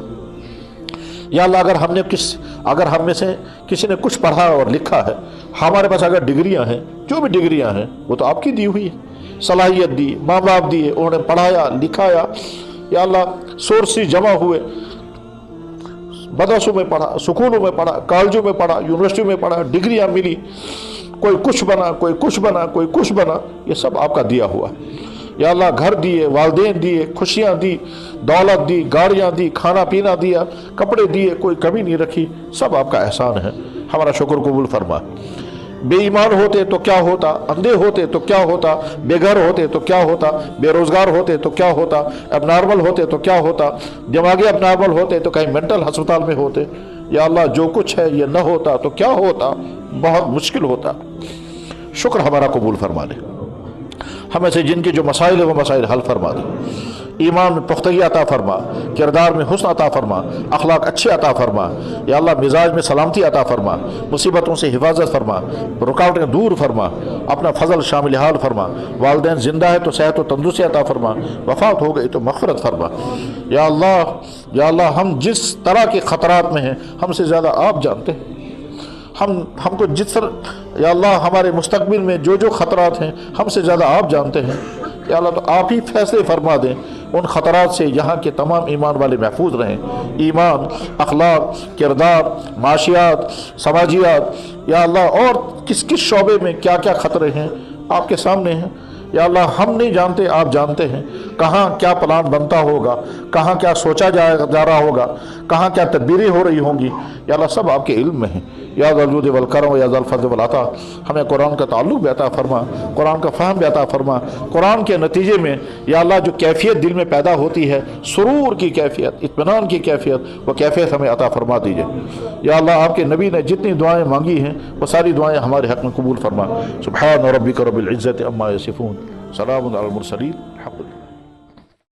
یا اللہ اگر ہم میں سے کسی نے کچھ پڑھا اور لکھا ہے، ہمارے پاس اگر ڈگریاں ہیں، جو بھی ڈگریاں ہیں وہ تو آپ کی دی ہوئی ہے، صلاحیت دی، ماں باپ دیے، انہوں نے پڑھایا لکھایا. یا اللہ سورسز جمع ہوئے، مدرسوں میں پڑھا، سکولوں میں پڑھا، کالجوں میں پڑھا، یونیورسٹیوں میں پڑھا، ڈگریاں ملی، کوئی کچھ بنا، کوئی کچھ بنا، کوئی کچھ بنا، یہ سب آپ کا دیا ہوا. یا اللہ گھر دیے، والدین دیے، خوشیاں دی، دولت دی، گاڑیاں دی، کھانا پینا دیا، کپڑے دیے، کوئی کمی نہیں رکھی، سب آپ کا احسان ہے. ہمارا شکر قبول فرما. بے ایمان ہوتے تو کیا ہوتا، اندھے ہوتے تو کیا ہوتا، بے گھر ہوتے تو کیا ہوتا، بے روزگار ہوتے تو کیا ہوتا، اب نارمل ہوتے تو کیا ہوتا، دماغی اب نارمل ہوتے تو کہیں مینٹل ہسپتال میں ہوتے. یا اللہ جو کچھ ہے یہ نہ ہوتا تو کیا ہوتا، بہت مشکل ہوتا. شکر ہمارا قبول فرما لے. ہمیں سے جن کے جو مسائل ہیں وہ مسائل حل فرما دے. ایمان میں پختگی عطا فرما، کردار میں حسن عطا فرما، اخلاق اچھے عطا فرما. یا اللہ مزاج میں سلامتی عطا فرما، مصیبتوں سے حفاظت فرما، رکاوٹیں دور فرما، اپنا فضل شامل حال فرما. والدین زندہ ہے تو صحت و تندرستی عطا فرما، وفات ہو گئی تو مغفرت فرما. یا اللہ ہم جس طرح کے خطرات میں ہیں ہم سے زیادہ آپ جانتے ہیں. ہم کو جس طرح یا اللہ ہمارے مستقبل میں جو جو خطرات ہیں ہم سے زیادہ آپ جانتے ہیں. یا اللہ تو آپ ہی فیصلے فرما دیں ان خطرات سے، یہاں کے تمام ایمان والے محفوظ رہیں. ایمان، اخلاق، کردار، معاشیات، سماجیات، یا اللہ اور کس کس شعبے میں کیا کیا خطرے ہیں آپ کے سامنے ہیں. یا اللہ ہم نہیں جانتے، آپ جانتے ہیں. کہاں کیا پلان بنتا ہوگا، کہاں کیا سوچا جا رہا ہوگا، کہاں کیا تدبیریں ہو رہی ہوں گی، یا اللہ سب آپ کے علم میں ہیں. یا ذا الجود والکرم یا ذا الفضل والعطا. ہمیں قرآن کا تعلق بھی عطا فرما، قرآن کا فہم بھی عطا فرما. قرآن کے نتیجے میں یا اللہ جو کیفیت دل میں پیدا ہوتی ہے، سرور کی کیفیت، اطمینان کی کیفیت، وہ کیفیت ہمیں عطا فرما دیجیے. یا اللہ آپ کے نبی نے جتنی دعائیں مانگی ہیں وہ ساری دعائیں ہمارے حق میں قبول فرما. سبحان ربک رب العزت عما یصفون، سلام علی المرسلین، الحمد للہ.